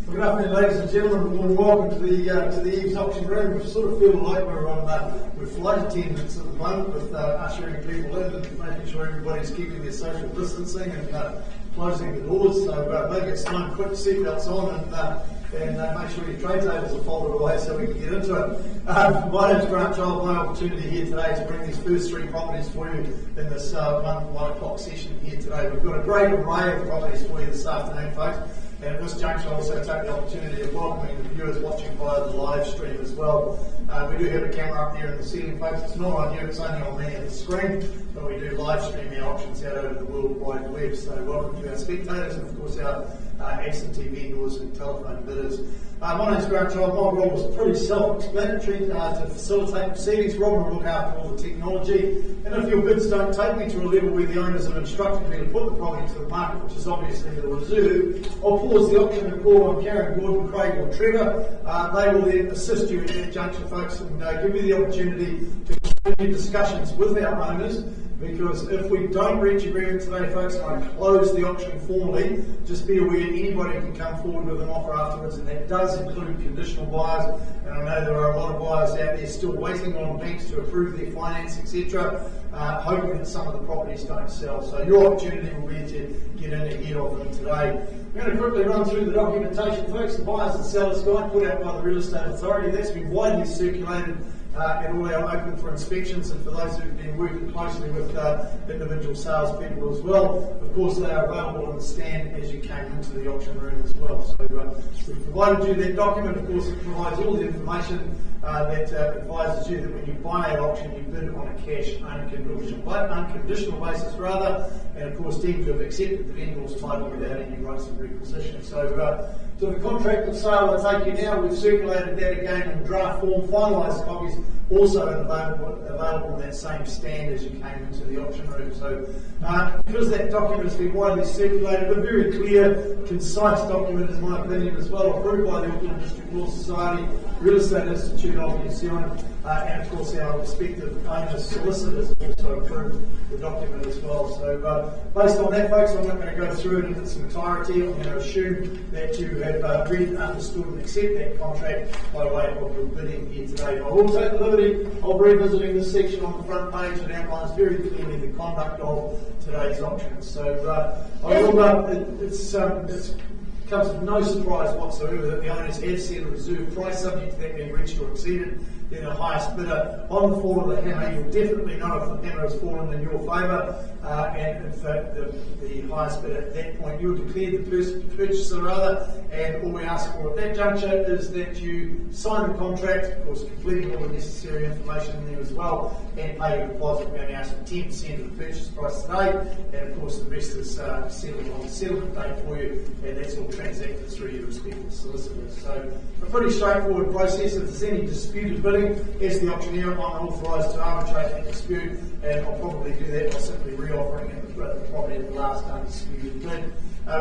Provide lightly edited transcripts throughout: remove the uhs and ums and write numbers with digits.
Good afternoon, ladies and gentlemen. Warm welcome to the EVES auction room. We sort of feel like we're flight attendants at the moment with ushering people in and making sure everybody's keeping their social distancing and closing the doors. So maybe it's time to put your seatbelts on and make sure your tray tables are folded away so we can get into it. My name's Grant Child. My opportunity here today is to bring these first three properties for you in this 1 o'clock session here today. We've got a great array of properties for you this afternoon, folks. And at this juncture, I also take the opportunity of welcoming the viewers watching via the live stream as well. We do have a camera up there in the ceiling, folks. It's not on you, it's only on me at the screen, but we do live stream our auctions out over the World Wide Web. So welcome to our spectators and, of course, our absentee vendors and telephone bidders. My name's Grant Child. My role was pretty self-explanatory to facilitate proceedings. Rob will look after all the technology. And if your bids don't take me to a level where the owners have instructed me to put the property to the market, which is obviously the reserve, I'll pause the auction and call on Karen, Gordon, Craig or Trevor. They will then assist you at that juncture, folks, and give you the opportunity to continue discussions with our owners. Because if we don't reach agreement today, folks, and I close the auction formally, just be aware anybody can come forward with an offer afterwards, and that does include conditional buyers. And I know there are a lot of buyers out there still waiting on banks to approve their finance, etc., hoping that some of the properties don't sell. So your opportunity will be to get in ahead of them today. I'm going to quickly run through the documentation, folks. The buyers and sellers guide put out by the Real Estate Authority. That's been widely circulated and all our open for inspections, and for those who've been working closely with individual salespeople as well, of course they are available on the stand as you came into the auction room as well. So we've provided you that document. Of course it provides all the information that advises you that when you buy at auction you bid on a cash unconditional basis and of course deemed to have accepted the vendor's title without any rights of requisition. So to the contract of sale I take you now, we've circulated that again in draft form. Finalised copies also available on that same stand as you came into the auction room. So because that document has been widely circulated, a very clear, concise document in my opinion as well, approved by the Auckland District Law Society, Real Estate Institute of New Zealand, and of course our respective owners' solicitors also approved the document as well. So based on that, folks, I'm not going to go through it in its entirety. I'm going to assume that you have read, understood and accept that contract by way of your bidding here today. I will take the liberty of revisiting this section on the front page that outlines very clearly the conduct of today's auction. So it comes as no surprise whatsoever that the owners have set a reserve price subject to that being reached or exceeded. Then the highest bidder on the fall of the hammer, you'll definitely know if the hammer has fallen in your favour, and in fact the highest bidder at that point, you'll declare the purchaser and all we ask for at that juncture is that you sign the contract, of course completing all the necessary information in there as well, and pay your deposit. We only ask for 10% of the purchase price today, and of course the rest is settled on the settlement date for you, and that's all transacted through your respective solicitors. So a pretty straightforward process. If there's any disputed bidding, as the auctioneer, I'm authorised to arbitrate that dispute, and I'll probably do that by simply re-offering the property at the last undisputed bid.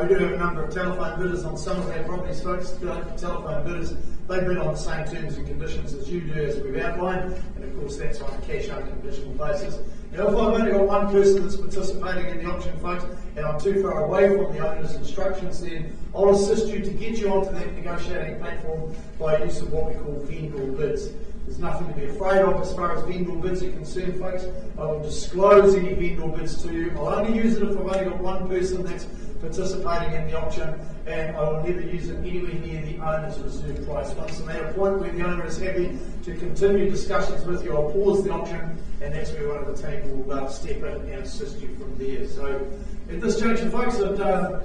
We do have a number of telephone bidders on some of our properties, folks. Telephone bidders, they bid on the same terms and conditions as you do, as we've outlined, and of course that's on a cash unconditional basis. Now, if I've only got one person that's participating in the auction, folks, and I'm too far away from the owner's instructions, then I'll assist you to get you onto that negotiating platform by use of what we call vendor bids. There's nothing to be afraid of as far as vendor bids are concerned, folks. I will disclose any vendor bids to you. I'll only use it if I've only got one person that's participating in the auction, and I will never use it anywhere near the owner's reserve price. Once I'm at a point where the owner is happy to continue discussions with you, I'll pause the auction, and that's where one of the team will step in and assist you from there. So at this juncture, folks, I'd have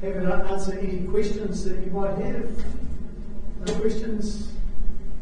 to answer any questions that you might have. No questions?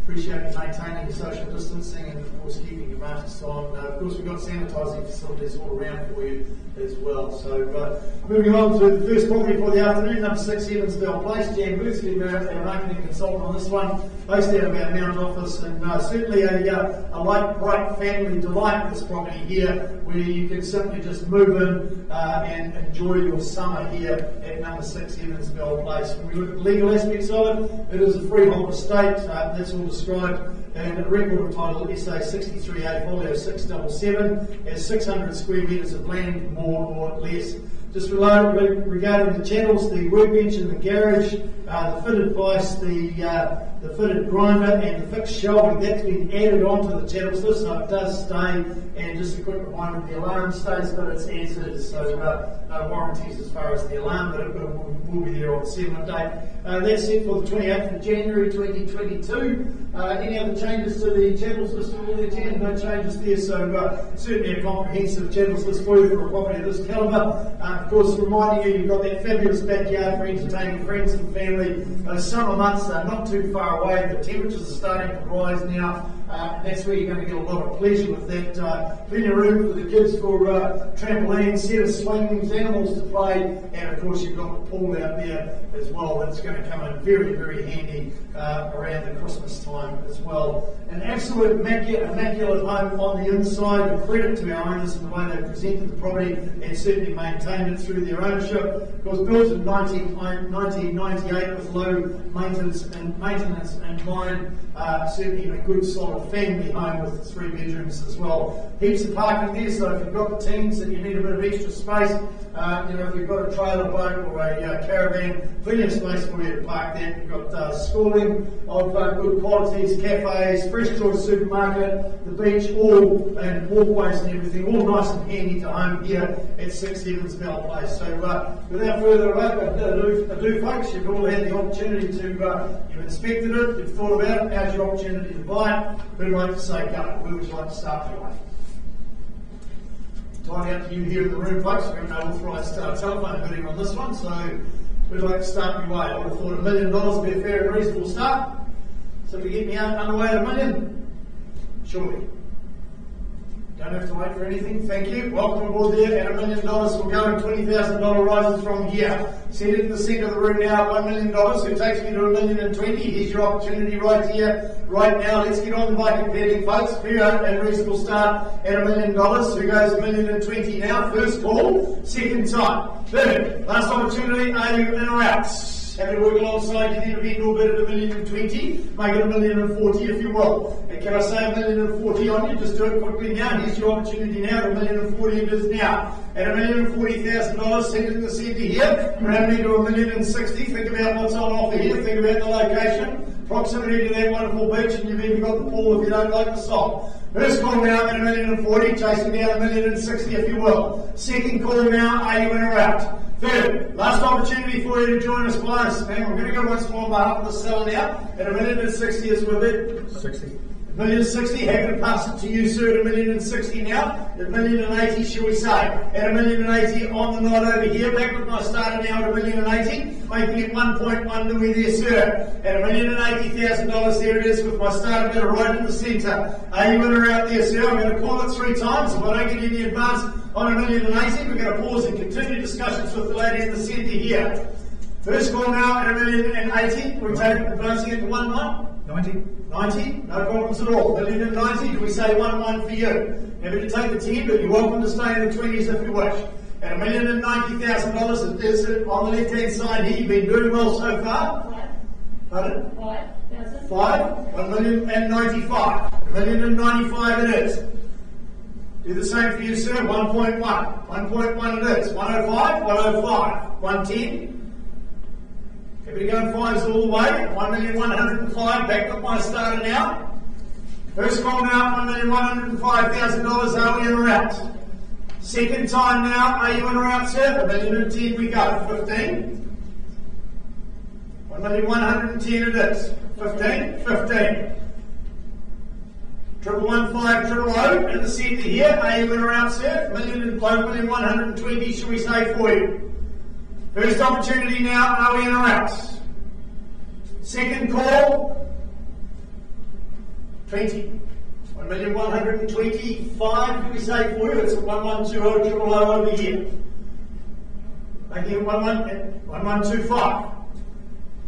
Appreciate you maintaining your social distancing and of course keeping your masks on. Of course we've got sanitising facilities all around for you as well. So moving on to the first property for the afternoon, number 6 Evansville Place. Jan Booth's been our marketing consultant on this one, based out of our Mount office, and certainly a light, bright family delight, this property here, where you can simply just move in and enjoy your summer here at number 6 Evansville Place. When we look at the legal aspects of it, it is a freehold estate. That's all described in a record of title SA 63A folio 677 as 600 square metres of land, more or less. Just regarding the channels, the workbench in the garage, the fitted vise, the fitted grinder and the fixed shelving, that's been added onto the channels list, so it does stay. And just a quick reminder, the alarm stays, but it's as is, so no warranties as far as the alarm, but it will be there on the settlement date. That's set for the 28th of January 2022. Any other changes to the channels list for all the agenda? No changes there, so certainly a comprehensive channels list for you for a property of this calibre. Of course, reminding you, you've got that fabulous backyard for entertaining friends and family. Those summer months are not too far away. The temperatures are starting to rise now. That's where you're going to get a lot of pleasure with that. Plenty of room for the kids for trampolines, set of swings, animals to play, and of course you've got the pool out there as well. That's going to come in very, very handy around the Christmas time as well. An absolute immaculate home on the inside. A credit to our owners in the way they presented the property and certainly maintained it through their ownership. It was built in 1998 with low maintenance in mind. Certainly a good solid family home with 3 bedrooms as well. Heaps of parking there, so if you've got the teens that you need a bit of extra space, if you've got a trailer boat or a caravan, plenty of space for you to park there. You've got schooling of good qualities, cafes, fresh choice supermarket, the beach, all and walkways and everything, all nice and handy to home here at 6 Evansville Place. So without further ado folks, you've all had the opportunity to, you've inspected it, you've thought about it, now's your opportunity to buy it. Who'd like to say go? Where would you like to start your life? Tidy up to you here in the room, folks. We've got no authorised telephone bidding on this one, so we'd like to start your way. I would have thought $1 million would be a fair and reasonable start. So if you get me underway at $1 million, surely. Don't have to wait for anything. Thank you. Welcome aboard there. At $1 million, we'll go in $20,000 rises from here. Seated in the centre of the room now, $1 million. So it takes me to $1,020,000. Here's your opportunity right here, right now. Let's get on by competing, folks. Fair and reasonable start at $1 million. Who goes $1,020,000 now? First call, second time. Third, last opportunity. Are you in or out? Happy to work alongside you there to be no bid at $1,020,000, make it $1,040,000 if you will. And can I say $1,040,000 on you? Just do it quickly now. Here's your opportunity now. $1,040,000 it is now. At $1,040,000, seated in the centre here, round me to $1,060,000. Think about what's on offer here. Think about the location, proximity to that wonderful beach, and you've even got the pool if you don't like the salt. First call now at $1,040,000, chasing down $1,060,000 if you will. Second call now, are you in or out? Third, last opportunity for you to join us, guys. And we're going to go once more on behalf of the seller now. At $1,060,000 is with it. 60. $1,060,000, happy to pass it to you, sir, at $1,060,000 now. At $1,080,000, shall we say? At $1,080,000 on the night over here. Back with my starter now at $1,080,000, making it 1.1 Louis there, sir. At $1,080,000, there it is with my starter bidder right in the centre. Are you in or out there, sir? I'm going to call it 3 times. If I don't get any advance on $1,080,000, we're going to pause and continue discussions with the lady in the centre here. First call now at $1,080,000. We're advancing it to 1-1. 90, no problems at all. $1,090,000, we say 1-1 for you. Happy to take the 10, but you're welcome to stay in the 20s if you wish. At $1,090,000, it is on the left-hand side here. You've been doing well so far. 5. Pardon? 5,000. 1,095,000. $1,095,000 it is. Do the same for you, sir. 1.1. 1.1 it is. 105, 105. 110. Happy to go in 5s all the way. 1,105,000. Back with my starter now. First call now, $1,105,000. Are we in or out? Second time now. Are you in or out, sir? $1,010,000 we go. 15. 1,110,000 it is. 15. 15. 1,115,000 in the centre here. Are you in or out, sir? 1,120,000 shall we say for you? First opportunity now, are we in or out? Second call, 20. 1,125,000 do we say for you? It's 1,120,000 over here. Making it 1,125,000.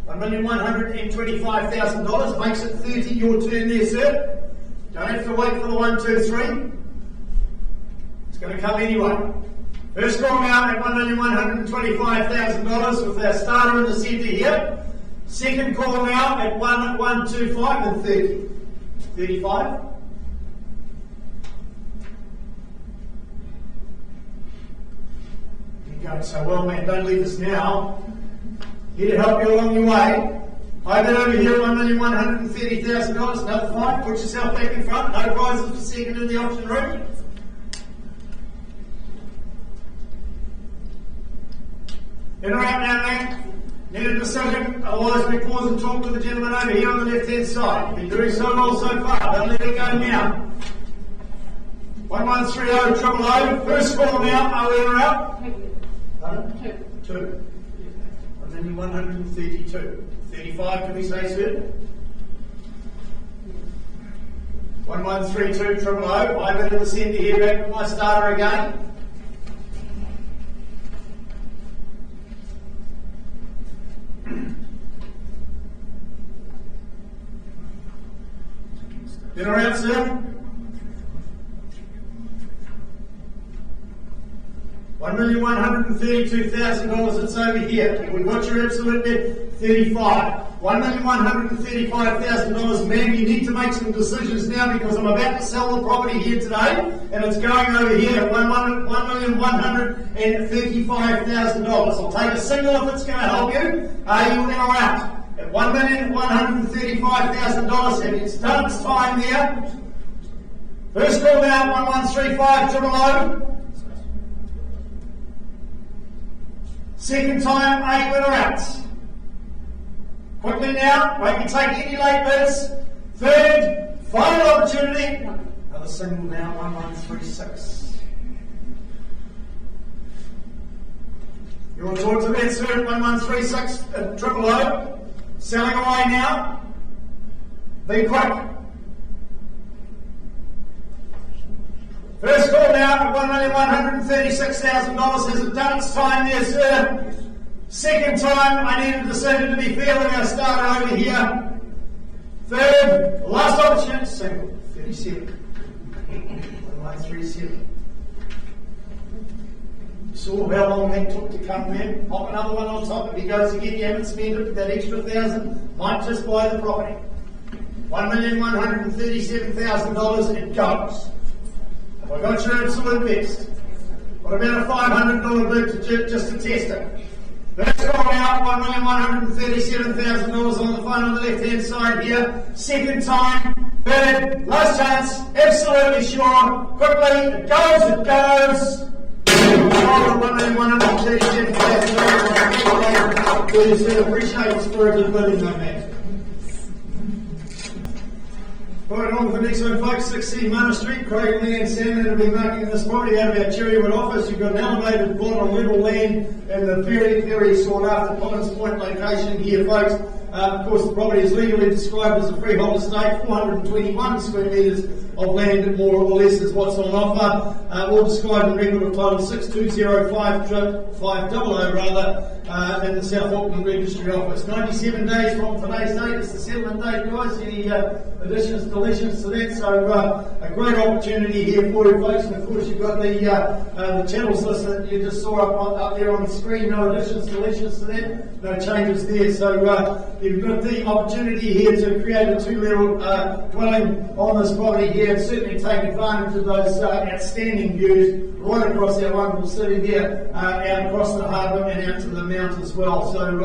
$1,125,000 makes it 30. Your turn there, sir. Don't have to wait for the 1, 2, 3. It's going to come anyway. First call now at $1,125,000 with our starter in the centre here. Second call now at 1,125 and 30. 35. You're going so well, man. Don't leave us now. Here to help you along your way. I've been over here at $1,130,000. Another fight. Put yourself back in front. No prizes for second in the auction room. In or out now, man. Need a decision. Otherwise, we pause and talk to the gentleman over here on the left-hand side. You've been doing so well so far. Don't let it go now. 1130 First call now. Are we in or out? Pardon? Two. 1,132. 35, can we say, sir? 1132 I've been in the centre here, back with my starter again. In or out, sir? $1,132,000. It's over here. We've got your absolute bid. 35. $1,135,000. Ma'am, you need to make some decisions now because I'm about to sell the property here today, and it's going over here at $1,135,000. I'll take a single if it's going to help you. Are you in or out? At $1,135,000, and it's done its time there. First call now, 1135 Second time, are you in or out? Quickly now, won't you take any late bids? Third, final opportunity. Another single now, 1136. You want to talk to that, sir? 1136 000. Selling away now. Be quick. First call now at $1,136,000. Has it done its time there, sir? Second time, I need a decision to be fair. We're going to start over here. Third, last option, single, 37. 1137. You saw how long that took to come there. Pop another one on top. If he goes again, you haven't spent it. That extra 1,000 might just buy the property. $1,137,000, it goes. Have I got your absolute best? What about a $500 bid just to test it? First call out, $1,137,000 on the phone on the left-hand side here. Second time, third, last chance, absolutely sure. Quickly, it goes, it goes. $1,137,000. Please appreciate the spirit of bidding, my man. Right on with the next one, folks. 16 Manor Street, Craig Lee and Sam will be marking this property out of our Cherrywood office. You've got an elevated plot on level land in the very, very sought after Collins Point location here, folks. Of course, the property is legally described as a freehold estate, 421 square metres of land, more or less, is what's on offer. All described in record of title 6205500 in the South Auckland Registry Office. 97 days from today's date is the settlement date, guys. Any additions, deletions to that? So a great opportunity here for you, folks. And of course, you've got the channels list that you just saw up there on the screen. No additions, deletions to that. No changes there. So you've got the opportunity here to create a two-level dwelling on this property here and certainly take advantage of those outstanding views right across our wonderful city here, out across the harbour and out to the mount as well. So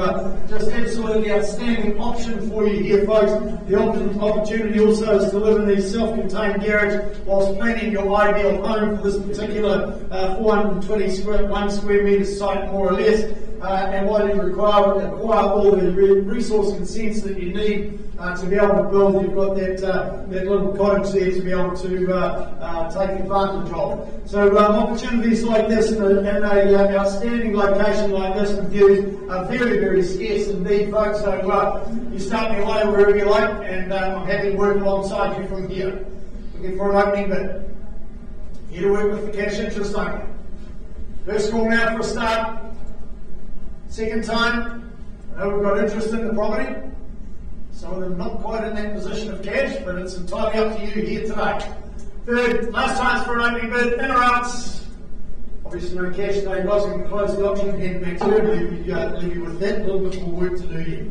just absolutely outstanding option for you here, folks. The opportunity also is to live in the self-contained garage whilst planning your ideal home for this particular 420 square metre site, more or less. And what you require all the resource consents that you need to be able to build. You've got that little cottage there to be able to take advantage of. So opportunities like this in an outstanding location like this with views are very, very scarce indeed, folks. So you start me away wherever you like, and I'm happy to work alongside you from here. Looking for an opening bid. Here to work with the cash interest only. First call now for a start. Second time, I know we've got interest in the property. Some of them not quite in that position of cash, but it's entirely up to you here today. Third, last chance for an opening bid, in or out. Obviously no cash today, guys. I'm going to close the auction and hand back to you. Leave you with that. A little bit more work to do here.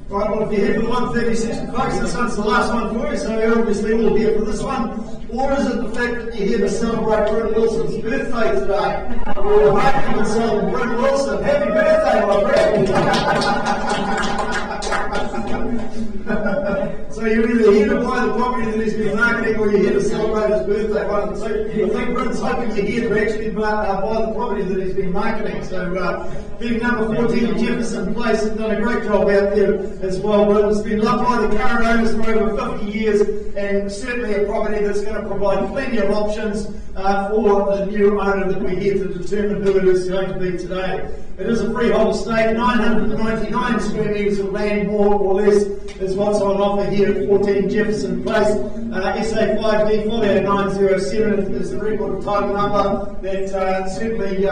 Right, well, if you're here for the 136 folks, this one's the last one for you, so you're obviously all here for this one. Or is it the fact that you're here to celebrate Bryn Wilson's birthday today? Well, welcome and celebrate Bryn Wilson. Happy birthday, my friend! So you're either here to buy the property that he's been marketing, or you're here to celebrate his birthday. One of the two. I think Bryn's hoping you're here to actually buy the property that he's been marketing. So, being number 14 Jefferson Place has done a great job out there as well. Bryn's been loved by the current owners for over 50 years, and certainly a property that's going to provide plenty of options for the new owner that we're here to determine who it is going to be today. It is a freehold estate, 999 square metres of land, more or less, is what's on offer here at 14 Jefferson Place. SA5D 40907 is the record title number that certainly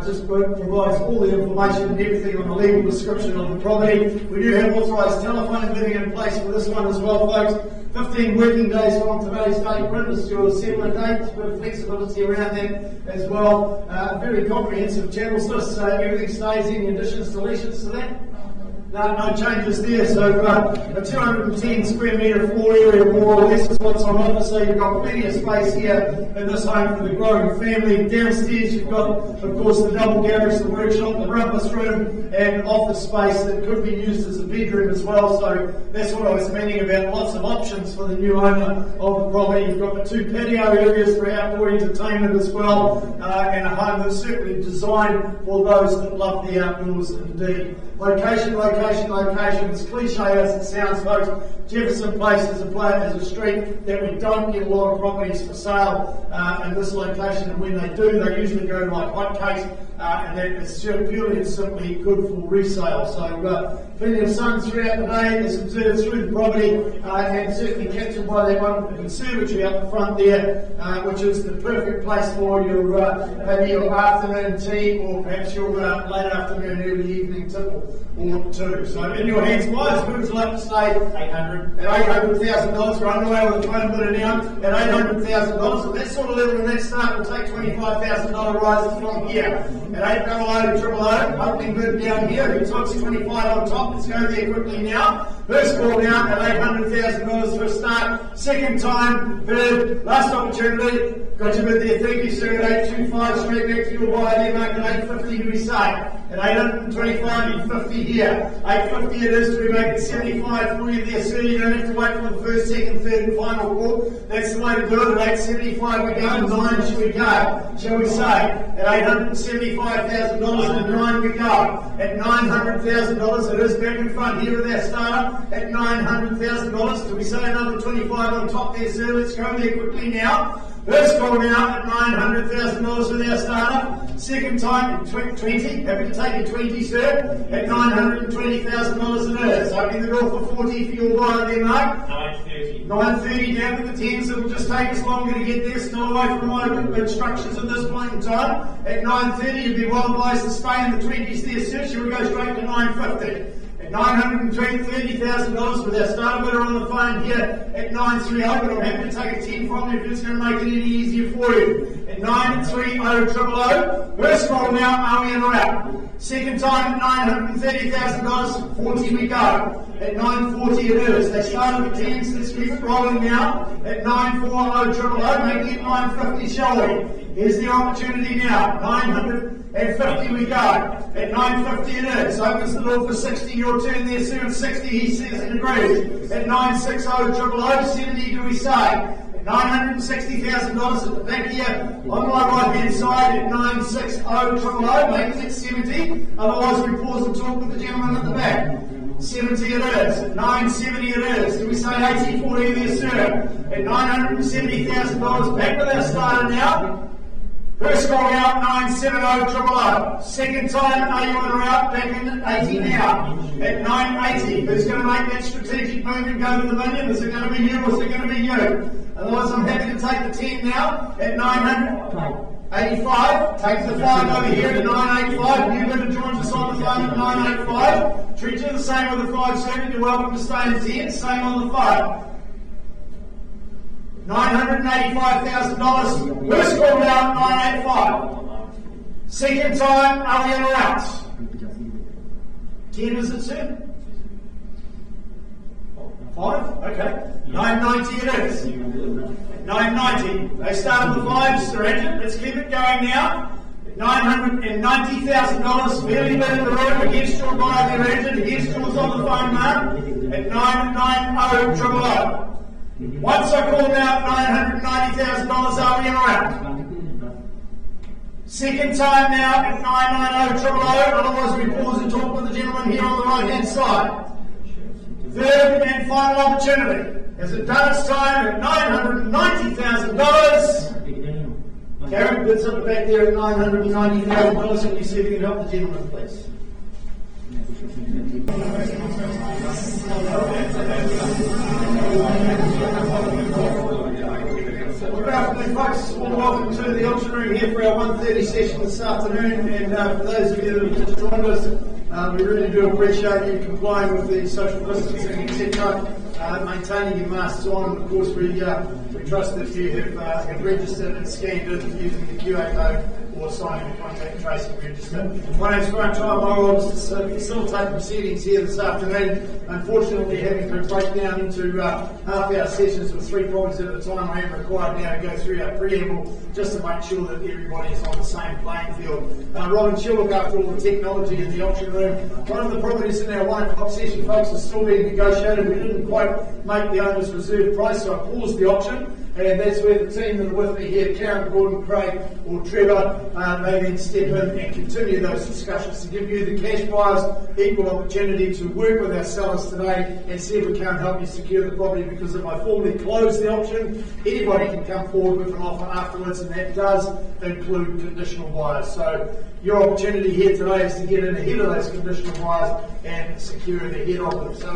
just provides all the information and everything on the legal description of the property. We do have authorised telephone living in place for this one as well, folks. 15 working days from today's date. Print is your settlement date, with flexibility around that as well. Very comprehensive channels. This everything stays, any additions, deletions to that? No changes there. So a 210 square metre floor area, more or less, is what's on offer. So you've got plenty of space here in this home for the growing family. Downstairs you've got, of course, the double garage, the workshop, the rumpus room, and office space that could be used as a bedroom as well. So that's what I was meaning about lots of options for the new owner of the property. You've got the 2 patio areas for outdoor entertainment as well, and a home that's certainly designed for those that love the outdoors indeed. Location. As cliche as it sounds, folks, Jefferson Place is a street that we don't get a lot of properties for sale in this location, and when they do, they usually go like hotcakes, and that is purely and simply good for resale. So plenty of sun throughout the day is observed through the property, and certainly captured by that one conservatory up the front there, which is the perfect place for your maybe your afternoon tea, or perhaps your late afternoon, early evening tipple or two. So in your hands, guys, who would you like to stay? 800. At $800,000, we're underway with a phone bidder now at $800,000. At that sort of level, and that start will take $25,000 rises from here. At 800 opening bid down here, who talks 25 on top, let's go there quickly now. First call now at $800,000 for a start. Second time bid, last opportunity. Got your bid there, thank you sir, at 825, straight back to your buyer there, mark at 850, do we say? At 825, you 50 here. 850 it is, do we make it 75 for you there, sir? You don't have to wait for the first, second, third and final call. That's the way to do it. At 875 we go, 9 should we go? Shall we say? At $875,000 and 9 we go. At $900,000 it is back in front here with our starter. At $900,000, do we say another 25 on top there, sir? Let's go there quickly now. First call now at $900,000 with our starter. Second time at 20. Happy to take your 20, sir. At $920,000 it is. Opening the door for 40 for your buyer there, Mark. 930. 930 down to the 10s. It'll just take us longer to get there. Still away from my instructions at this point in time. At 930, you'd be well advised to stay in the 20s there, sir. Shall we go straight to 950? At $930,000 with our starter bidder on the phone here at 930, but I'm happy to take a 10 from you if it's going to make it any easier for you. At 930,000, first roll now, are we in or out? Second time at $930,000, 40 we go. At 940 it is. They started at 10s, let's keep rolling now. At 940,000, making it 950, shall we? Here's the opportunity now. 950 we go. At 950 it is. Opens the door for 60. Your turn there, sir. At 60 he says and agrees. At 960,000, 70 do we say? At $960,000 at the back here. On my right hand side at 960,000, making it 70. Otherwise we pause and talk with the gentleman at the back. 70 it is. At 970 it is. Do we say 80-40 there, sir? At $970,000 back with our starter now. First call out, 970,000. Second time, are you in or out? Back in at 80 now. At 980, who's going to make that strategic move and go to the million? Is it going to be you or is it going to be you? Otherwise, I'm happy to take the 10 now at 985. Take the 5 over here at 985. New bidder joins us on the phone at 985. Treat you the same with the 5, sir. You're welcome to stay in 10. Same on the 5. $985,000. First call now, 985. Second time, are we in or out? 10 is it, sir? 5? Okay. 990 it is. 990. They start on the 5s, Tauranga. Let's keep it going now. $990,000, fairly bid in the room against your buyer, the agent, against yours on the phone, Mark, at 990,000. Once I call out $990,000, are we around? Second time now at 990,000, otherwise we pause and talk with the gentleman here on the right hand side. Third and final opportunity. Has it done its time at $990,000? Karen bids up back there at $990,000. Can you see if you can help the gentleman, please? Good afternoon, folks. Welcome to the auction room here for our 1:30 session this afternoon. And for those of you that have just joined us, we really do appreciate you complying with the social distancing, etc., maintaining your masks on. And of course, we trust that you have registered and scanned in using the QR code or signing the contact tracing register. My name is Grant Child. My role is to facilitate proceedings here this afternoon. Unfortunately, having to break down into half-hour sessions with 3 properties at a time, I am required now to go through our preamble just to make sure that everybody is on the same playing field. Robin, she'll look after all the technology in the auction room. One of the properties in our 1 o'clock session, folks, is still being negotiated. We didn't quite make the owner's reserve price, so I paused the auction. And that's where the team that are with me here, Karen, Gordon, Craig or Trevor, may then step in and continue those discussions to give you, the cash buyers, equal opportunity to work with our sellers today and see if we can't help you secure the property, because if I formally close the auction, anybody can come forward with an offer afterwards, and that does include conditional buyers. So your opportunity here today is to get in ahead of those conditional buyers and secure the head of them. So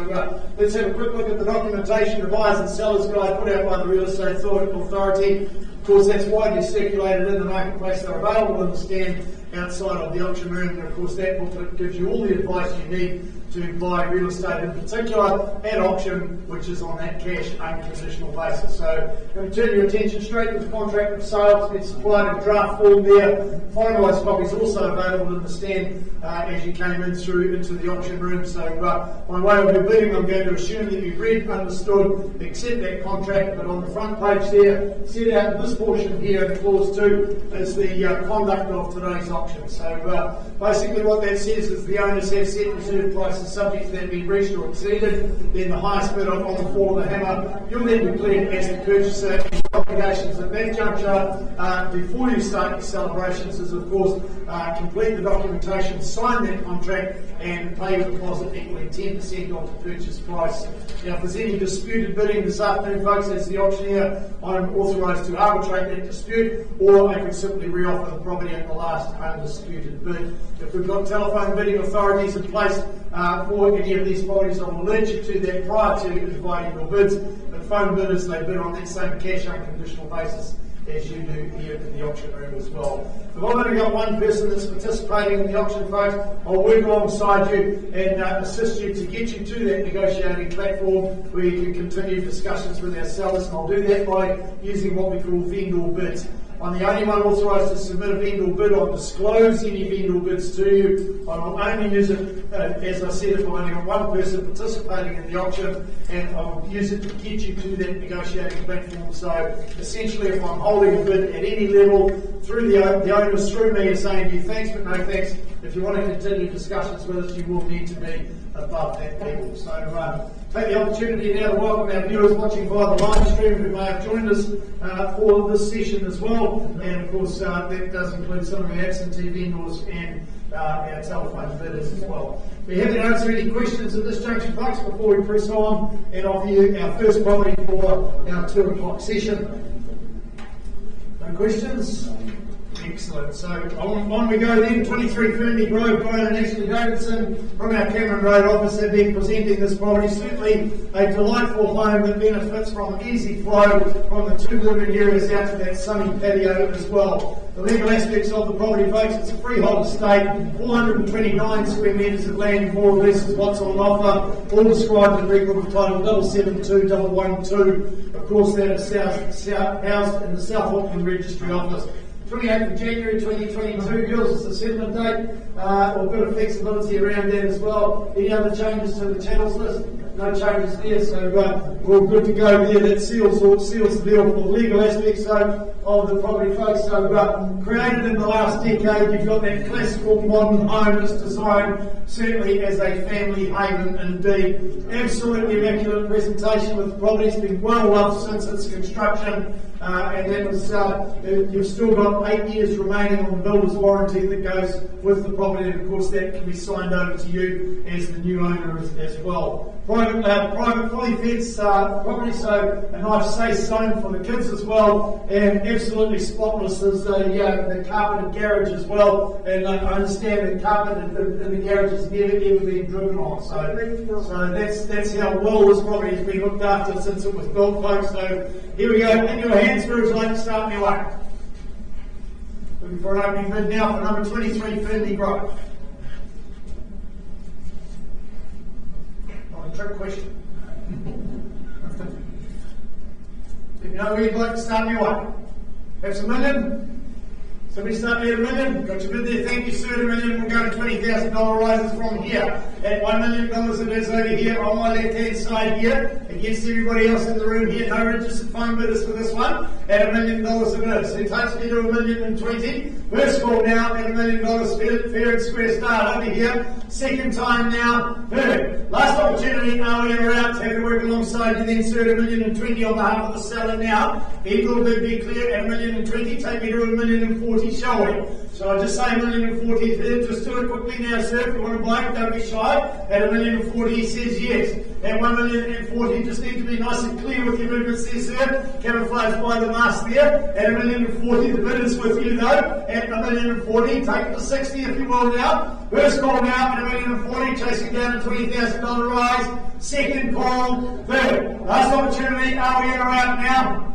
let's have a quick look at the documentation, the buyers and sellers guide put out by the Real Estate Authority. Of course, that's widely circulated in the marketplace. They're available in the stand outside of the auction room, and of course that booklet gives you all the advice you need to buy real estate, in particular at auction, which is on that cash unconditional basis. So I'm going to turn your attention straight to the contract of sale. It's supplied in draft form there. Finalised copies also available in the stand as you came in through into the auction room. So by way of your bidding, I'm going to assume that you've read, understood, accept that contract, but on the front page there, set out in this portion here in clause 2 is the conduct of today's auction. So basically what that says is the owners have set reserve prices subject to that being reached or exceeded, then the highest bid on the fall of the hammer. You'll then be cleared as the purchaser. Obligations at that juncture before you start your celebrations is, of course, complete the documentation, sign that contract, and pay your deposit equaling 10% of the purchase price. Now, if there's any disputed bidding this afternoon, folks, as the auctioneer, I'm authorised to arbitrate that dispute, or I can simply re-offer the property at the last undisputed bid. If we've got telephone bidding authorities in place for any of these properties, I will alert you to that prior to inviting your bids. But phone bidders, they bid on that same cash unconditional basis as you do here in the auction room as well. If I've only got one person that's participating in the auction, folks, I'll work alongside you and assist you to get you to that negotiating platform where you can continue discussions with our sellers, and I'll do that by using what we call vendor bids. I'm the only one authorised to submit a vendor bid. I'll disclose any vendor bids to you. I will only use it, as I said, if I've only got one person participating in the auction, and I will use it to get you to that negotiating platform. So essentially, if I'm holding a bid at any level, through the owners, through me, are saying to you thanks but no thanks. If you want to continue discussions with us, you will need to be above that level. So take the opportunity now to welcome our viewers watching via the live stream who may have joined us for this session as well. And of course, that does include some of our absentee vendors and our telephone bidders as well. We haven't answered any questions at this junction, folks, before we press on and offer you our first property for our 2 o'clock session. No questions? Excellent. So on we go then. 23 Fernley Grove, Brian and Ashley Davidson from our Cameron Road office have been presenting this property. Certainly a delightful home that benefits from easy flow from the 2 living areas out to that sunny patio as well. The legal aspects of the property, folks, it's a freehold estate, 429 square metres of land, more or less is what's on offer, all described in record of title 772112. Of course, that is housed in the South Auckland Registry Office. 28th of January 2022 gives us the settlement date, or a bit of flexibility around that as well. Any other changes to the channels list? no changes there, so we're all good to go there. That seals the deal for the legal aspects of the property, folks. So created in the last decade, you've got that classical modern home that's designed certainly as a family haven indeed. Absolutely immaculate presentation with the property. It's been well loved since its construction. And that was, you've still got 8 years remaining on the builder's warranty that goes with the property, and of course that can be signed over to you as the new owner as well. Private fully fenced property, so a nice safe zone for the kids as well, and absolutely spotless as the carpeted garage as well. And I understand the carpet in the garage has never ever been driven on, so that's how well this property has been looked after since it was built, folks. So here we go. In your hands, where would you like to start me away? Looking for an opening bid now for number 23, Fernley Grove. Not a trick question. Let me know where you'd like to start me away. Perhaps $1 million? Somebody start me at $1 million? Got your bid there, thank you, sir. $1 million will go to $20,000 rises from here. At $1 million it is over here on my left hand side here, against everybody else in the room here. No registered phone bidders for this one. At $1 million it is. Who takes me to $1,020,000? First call now at $1 million, fair and square start over here. Second time now, heard. Last opportunity, are we around to have to work alongside you then, sir, at $1,020,000 on behalf of the seller now. Eagle bid be clear at $1,020,000, take me to $1,040,000, shall we? So I just say $1,040,000, just do it quickly now, sir. If you want to buy it, don't be shy. At $1,040,000, he says yes. At $1,040,000, just need to be nice and clear with your movements there, sir. Camouflage by the mask there. At $1,040,000, the bid is with you though. At $1,040,000, take it to $60,000 if you will now. First call now at $1,040,000, chasing down a $20,000 rise. Second call, third. Last opportunity, are we in or out now?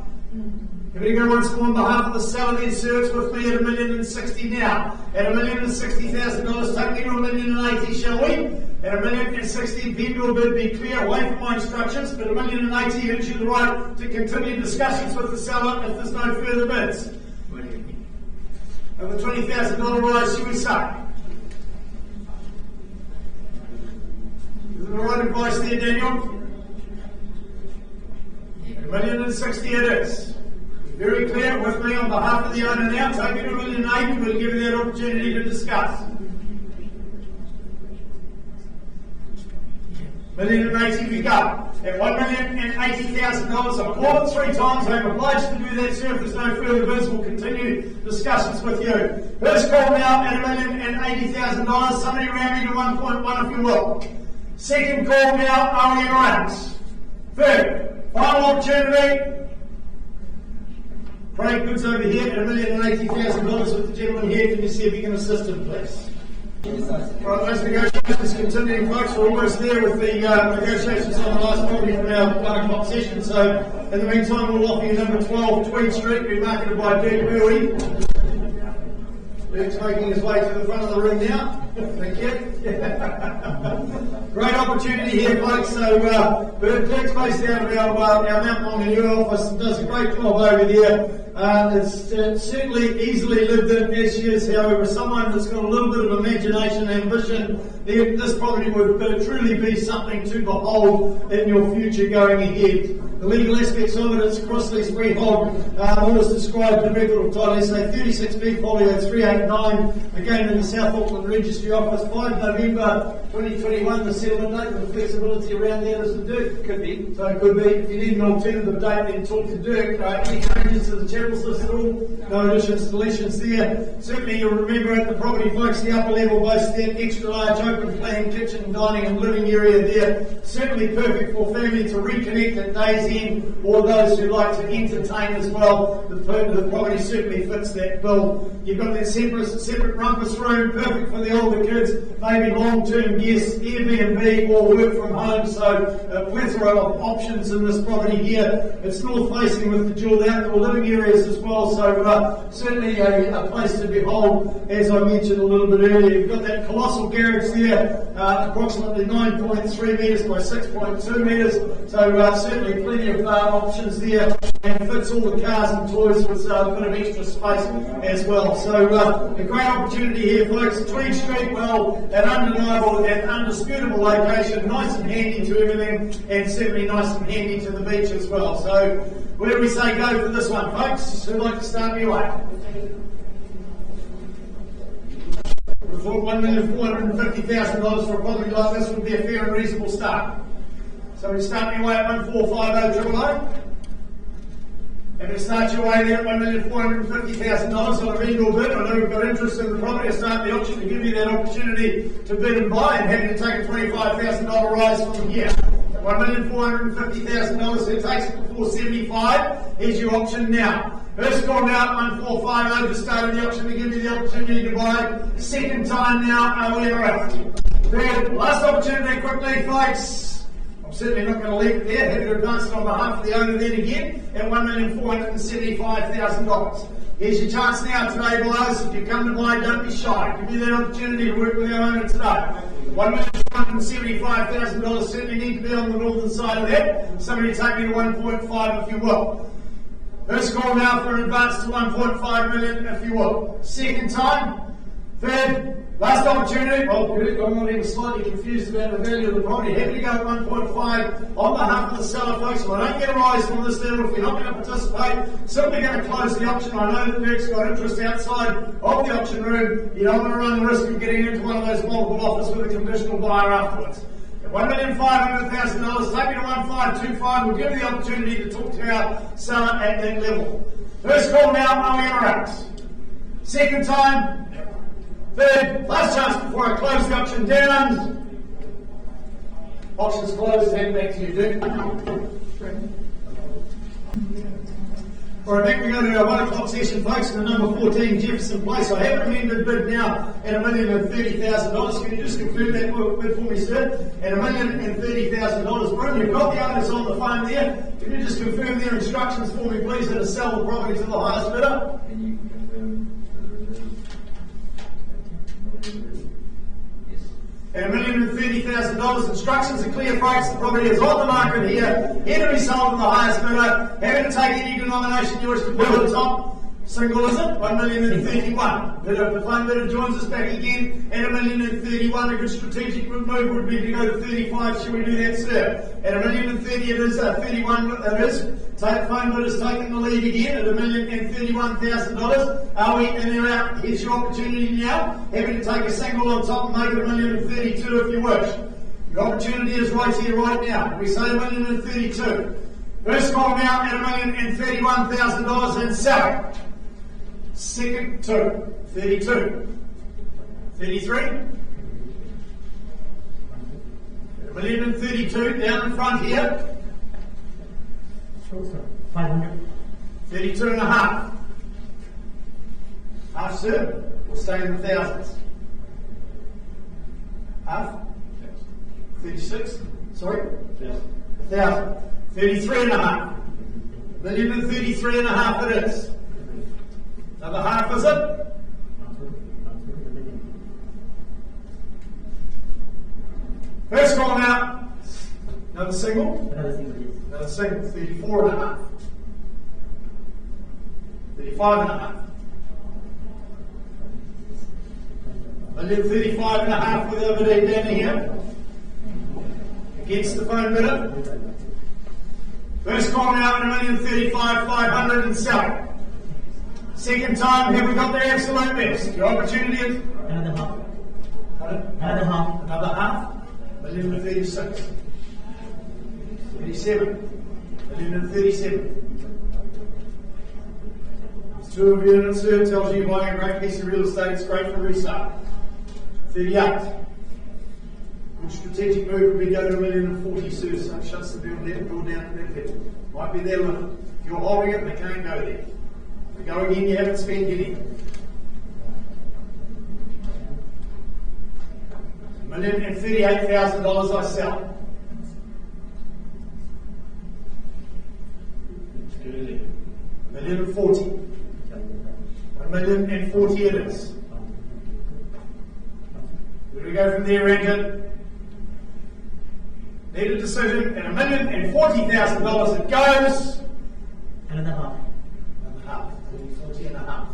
If you go once more on behalf of the seller, then sir, it's with me at $1,060,000 now. At $1,060,000, take me to $1,080,000, shall we? At $1,060,000, people bid be clear, away from my instructions, but $1,080,000 gives you the right to continue discussions with the seller if there's no further bids. Of the $20,000 rise, should we say? Is it the right advice there, Daniel? $1,060,000 it is. Very clear with me on behalf of the owner now. Take it to $1,080,000. We'll give you that opportunity to discuss. $1,080,000 we go. At $1,080,000, I've called it 3 times. I'm obliged to do that, sir. If there's no further bids, we'll continue discussions with you. First call now at $1,080,000. Somebody round me to 1.1 if you will. Second call now, are we right? Third, final opportunity. Craig Goods over here at $1,080,000 with the gentleman here. Can you see if you can assist him, please? Right, those negotiations continuing, folks. We're almost there with the negotiations on the last property from our 1 o'clock session. So, in the meantime, we'll offer you number 12, Tweed Street, remarketed by Dirk Bowie. Dirk's making his way to the front of the room now. Thank you. Great opportunity here, folks. So, Dirk's based out of our Mount Maunganui office and does a great job over there. It's certainly easily lived in as she is, however, someone that's got a little bit of imagination and ambition, this property would truly be something to behold in your future going ahead. The legal aspects of it, it's cross-lease freehold, all is described in the record of title, say 36B folio 389, again in the South Auckland Registry Office, 5 November 2021, the settlement date, with flexibility around there as the Dirk could be. So it could be, if you need an alternative date, then talk to Dirk. Any changes to the channels list at all? No additions, deletions there. Certainly you'll remember at the property, folks, the upper level boasts that extra large open plan kitchen, dining and living area there. Certainly perfect for family to reconnect at day's end, or those who like to entertain as well. The property certainly fits that bill. You've got that separate rumpus room, perfect for the older kids, maybe long-term guests, Airbnb or work from home. So a plethora of options in this property here. It's north facing with the dual outdoor living area areas as well, so certainly a place to behold, as I mentioned a little bit earlier. You've got that colossal garage there, approximately 9.3 metres by 6.2 metres, so certainly plenty of options there, and fits all the cars and toys with a bit of extra space as well. So a great opportunity here, folks. Tweed Street, well, an undeniable and undisputable location, nice and handy to everything, and certainly nice and handy to the beach as well. So where do we say go for this one, folks? Who'd like to start me away? We thought $1,450,000 for a property like this would be a fair and reasonable start. So we start me away at 1,450,000. And to start your way there at $1,450,000 on a vendor bid. I know we've got interest in the property. I start the auction to give you that opportunity to bid and buy, and happy to take a $25,000 rise from here. At $1,450,000, it takes it to $475,000. Here's your option now. First call now at 1,450 to start the auction to give you the opportunity to buy. Second time now, we are out. Third, last opportunity quickly, folks. I'm certainly not going to leave it there. Happy to advance it on behalf of the owner then again at $1,475,000. Here's your chance now today, boys. If you come to buy, don't be shy. Give me that opportunity to work with our owner today. $1,475,000 certainly need to be on the northern side of that. Somebody take me to 1.5 if you will. First call now for an advance to 1.5 million if you will. Second time. Third. Last opportunity. Well, good. I'm not even slightly confused about the value of the property. Happy to go at 1.5 on behalf of the seller, folks. If I don't get a rise from this level, if you're not going to participate, simply going to close the auction. I know that Dirk's got interest outside of the auction room. You don't want to run the risk of getting into one of those multiple offers with a conditional buyer afterwards. At $1,500,000, take me to 1,525. We'll give you the opportunity to talk to our seller at that level. First call now, we interact. Second time. Third, last chance before I close the auction down. Auction's closed, hand back to you, Duke. Alright, back we go to our 1 o'clock session, folks, in the number 14 Jefferson Place. I have amended bid now at $1,030,000. Can you just confirm that bid for me, sir? At $1,030,000. Bryn, you've got the owners on the phone there. Can you just confirm their instructions for me, please, and to sell the property to the highest bidder? Can you confirm? At $1,030,000, instructions are clear, folks. The property is on the market here. Here to be sold to the highest bidder. Happy to take any denomination you wish to put on top. Single, is it? $1,031,000. The phone bidder joins us back again at $1,031,000. A good strategic move would be to go to 35. Should we do that, sir? At $1,030,000, it is 31. It is. Phone bidder's taking the lead again at $1,031,000. Are we in or out? Here's your opportunity now. Happy to take a single on top and make it $1,032,000 if you wish. Your opportunity is right here, right now. We say $1,032,000. First call now at $1,031,000 and sell it. Second, 32. 33. $1,032,000 down in front here. 500. 32.5. Half, sir. We'll stay in the thousands. Half. 36. Sorry. 1,000. 33.5. $1,033.5 it is. Another half, is it? First call now. Another single? Another single, yes. Another single. 34.5. 35.5. $1,035.5 with the other day down here. Against the phone bidder. First call now at $1,035,500 and sell it. Second time, have we got the absolute best? Your opportunity is Another half. Pardon? Another half. Another half. $1,036. 37. $1,037. There's 2 of you in it, sir. Tells you you're buying a great piece of real estate. It's great for resale. 38. Good strategic move would be go to $1,040,000, sir. So it shuts the door down at that level. Might be their limit. If you're holding it, they can't go there. If they go again, you haven't spent anything. $1,038,000 I sell. 1,040,000. 1,040,000 it is. Where do we go from there, Rankin? Need a decision at $1,040,000 it goes. And a half. And a half. 40 and a half.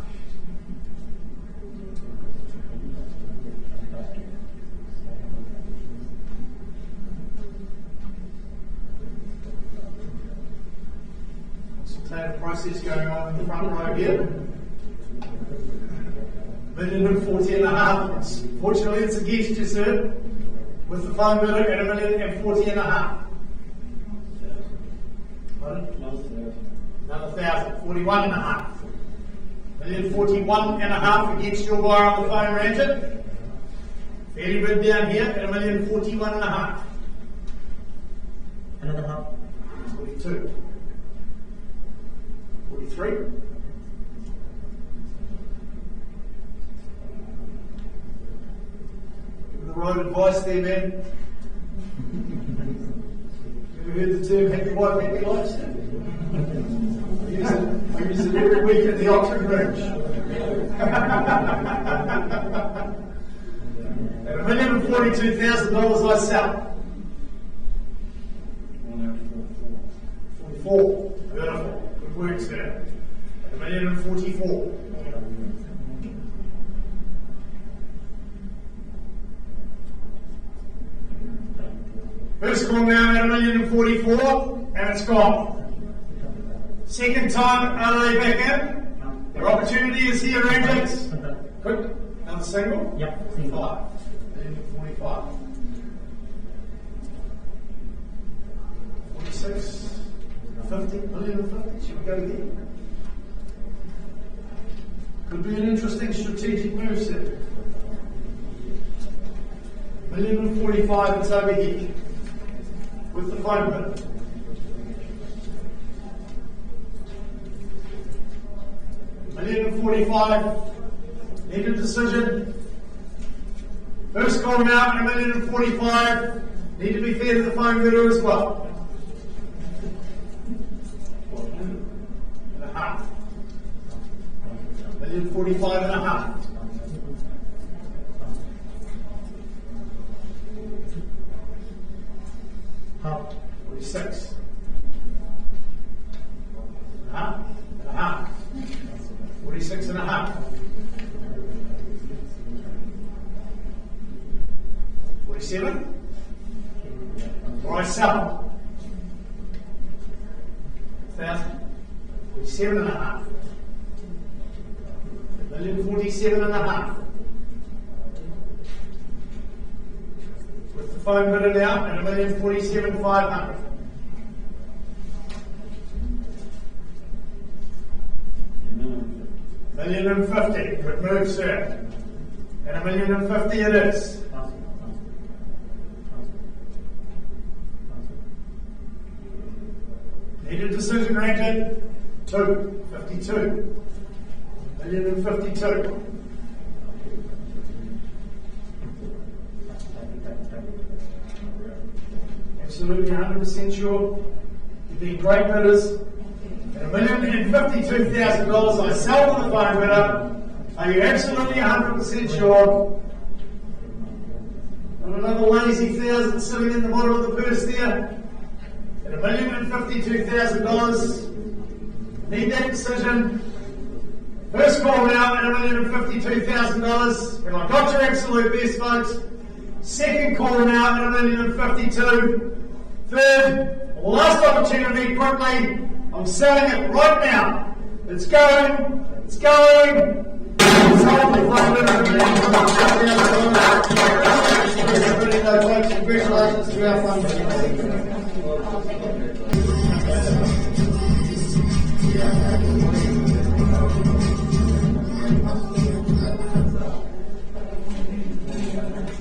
Consultative process going on in the front row here. 1,040 and a half. Fortunately, it's against you, sir. With the phone bidder at 1,040 and a half. Another 1,000. 41 and a half. 1,041 and a half against your buyer on the phone, Ranger. Fairly bid down here at 1,041 and a half. Another half. 42. 43. Give the right advice there, man. Ever heard the term happy wife, happy life? I use it every week at the auction range. At $1,042,000 I sell. 44. Beautiful. Good work, sir. At $1,044,000. First call now at $1,044,000 and it's gone. Second time, are they back in? Their opportunity is here, Rangers. Quick, another single? Yep, single. 45. 46, 50, 1,050. Should we go there? Could be an interesting strategic move, sir. 1,045, it's over here. With the phone bid. $1,045. Need a decision. First call now at $1,045. Need to be fair to the phone bidder as well. And a half. $1,045 and a half. Half. 46. And a half. And a half. 46 and a half. 47. Right, sell. 1,000. 47 and a half. 1,047 and a half. With the phone bidder now at 1,047,500. $1,050. Good move, sir. And $1,050 it is. Need a decision, Ranger. 52. $1,052. Absolutely 100% sure. You've been great bidders. At $1,052,000 I sell on the phone bidder. Are you absolutely 100% sure? Not another lazy 1,000 sitting in the bottom of the purse there. At $1,052,000. Need that decision. First call now at $1,052,000. Have I got your absolute best, folks? Second call now at $1,052,000. Third, last opportunity, quickly. I'm selling it right now. It's going. It's going. It's only congratulations to our fund.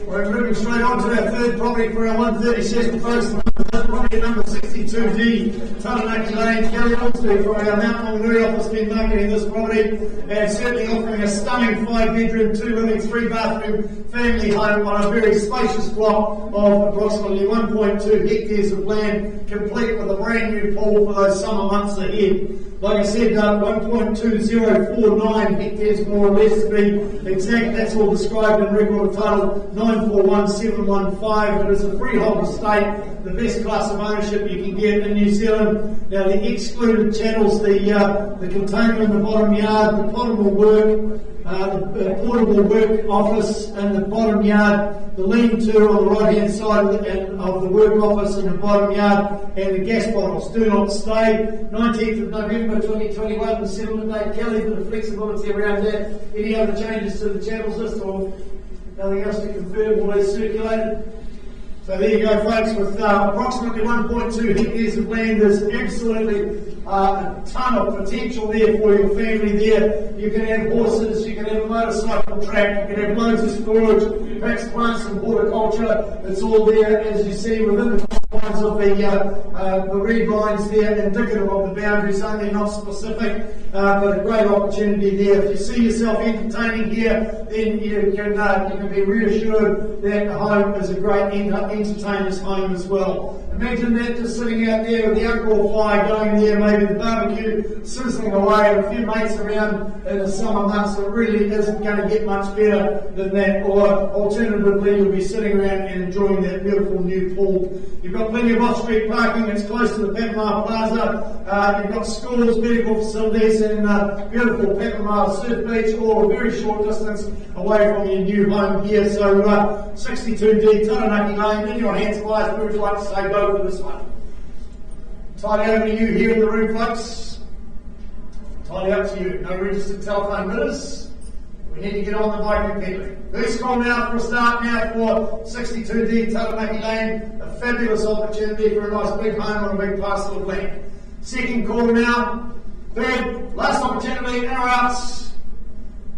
We're moving straight on to our third property for our 130 session, folks. Property number 62D, Tauranga Lane, Kelly Street, for our Mount Maunganui office. Been marketing this property and certainly offering a stunning 5-bedroom, 2-living, 3-bathroom family home on a very spacious block of approximately 1.2 hectares of land, complete with a brand new pool for those summer months ahead. Like I said, 1.2049 hectares more or less to be exact. That's all described in record title 941715. It is a freehold estate, the best class of ownership you can get in New Zealand. Now the excluded channels, the container in the bottom yard, the potable work, the portable work office in the bottom yard, the lean-to on the right-hand side of the work office in the bottom yard, and the gas bottles do not stay. 19th of November 2021, the settlement date. Kelly, for the flexibility around that. Any other changes to the channels list or nothing else to confirm? All those circulated? So there you go, folks, with approximately 1.2 hectares of land. There's absolutely a ton of potential there for your family there. You can have horses, you can have a motorcycle track, you can have loads of storage, perhaps plants and horticulture. It's all there, as you see, within the confines of the red lines there, indicative of the boundaries, only not specific, but a great opportunity there. If you see yourself entertaining here, then you can be reassured that the home is a great entertainer's home as well. Imagine that just sitting out there with the outdoor fire going there, maybe the barbecue sizzling away, and a few mates around in the summer months. It really isn't going to get much better than that. Or alternatively, you'll be sitting around and enjoying that beautiful new pool. You've got plenty of off-street parking. It's close to the Patamar Plaza. You've got schools, medical facilities, and beautiful Patamar Surf Beach, all a very short distance away from your new home here. So 62D Tauranga Lane, in your hands, guys. We would like to say go for this one. Tidy over to you here in the room, folks. Tidy up to you. No registered telephone bidders. We need to get on the bike and pedaling. First call now for a start now for 62D Tauranga Lane. A fabulous opportunity for a nice big home on a big parcel of land. Second call now. Third, last opportunity, in or outs.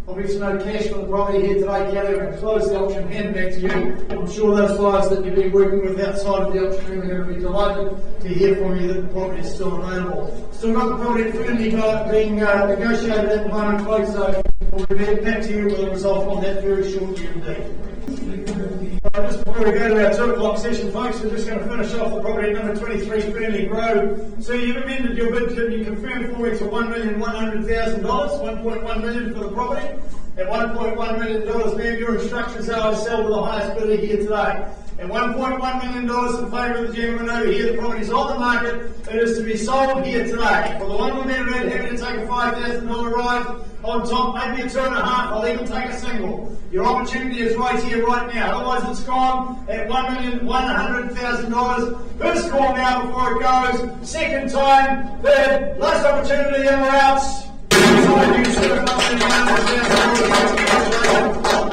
Obviously no cash for the property here today, Kelly. I can close the auction, hand back to you. I'm sure those guys that you've been working with outside of the auction room are going to be delighted to hear from you that the property is still available. Still got the property firmly being negotiated at the moment, folks, so we'll be back to you with a result on that very shortly indeed. Just before we go to our 2 o'clock session, folks, we're just going to finish off the property at number 23, Fernley Grove. So you've amended your bid, can you confirm for me to $1,100,000, $1.1 million for the property? At $1.1 million, ma'am, your instructions are to sell to the highest bidder here today. At $1.1 million in favour of the gentleman over here, the property is on the market. It is to be sold here today. For the one we're going to bid, happy to take a $5,000 ride on top, maybe a 2.5. I'll even take a single. Your opportunity is right here, right now. Otherwise, it's gone at $1,100,000. First call now before it goes. Second time, third, last opportunity, in or outs.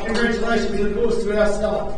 Congratulations, of course, to our seller.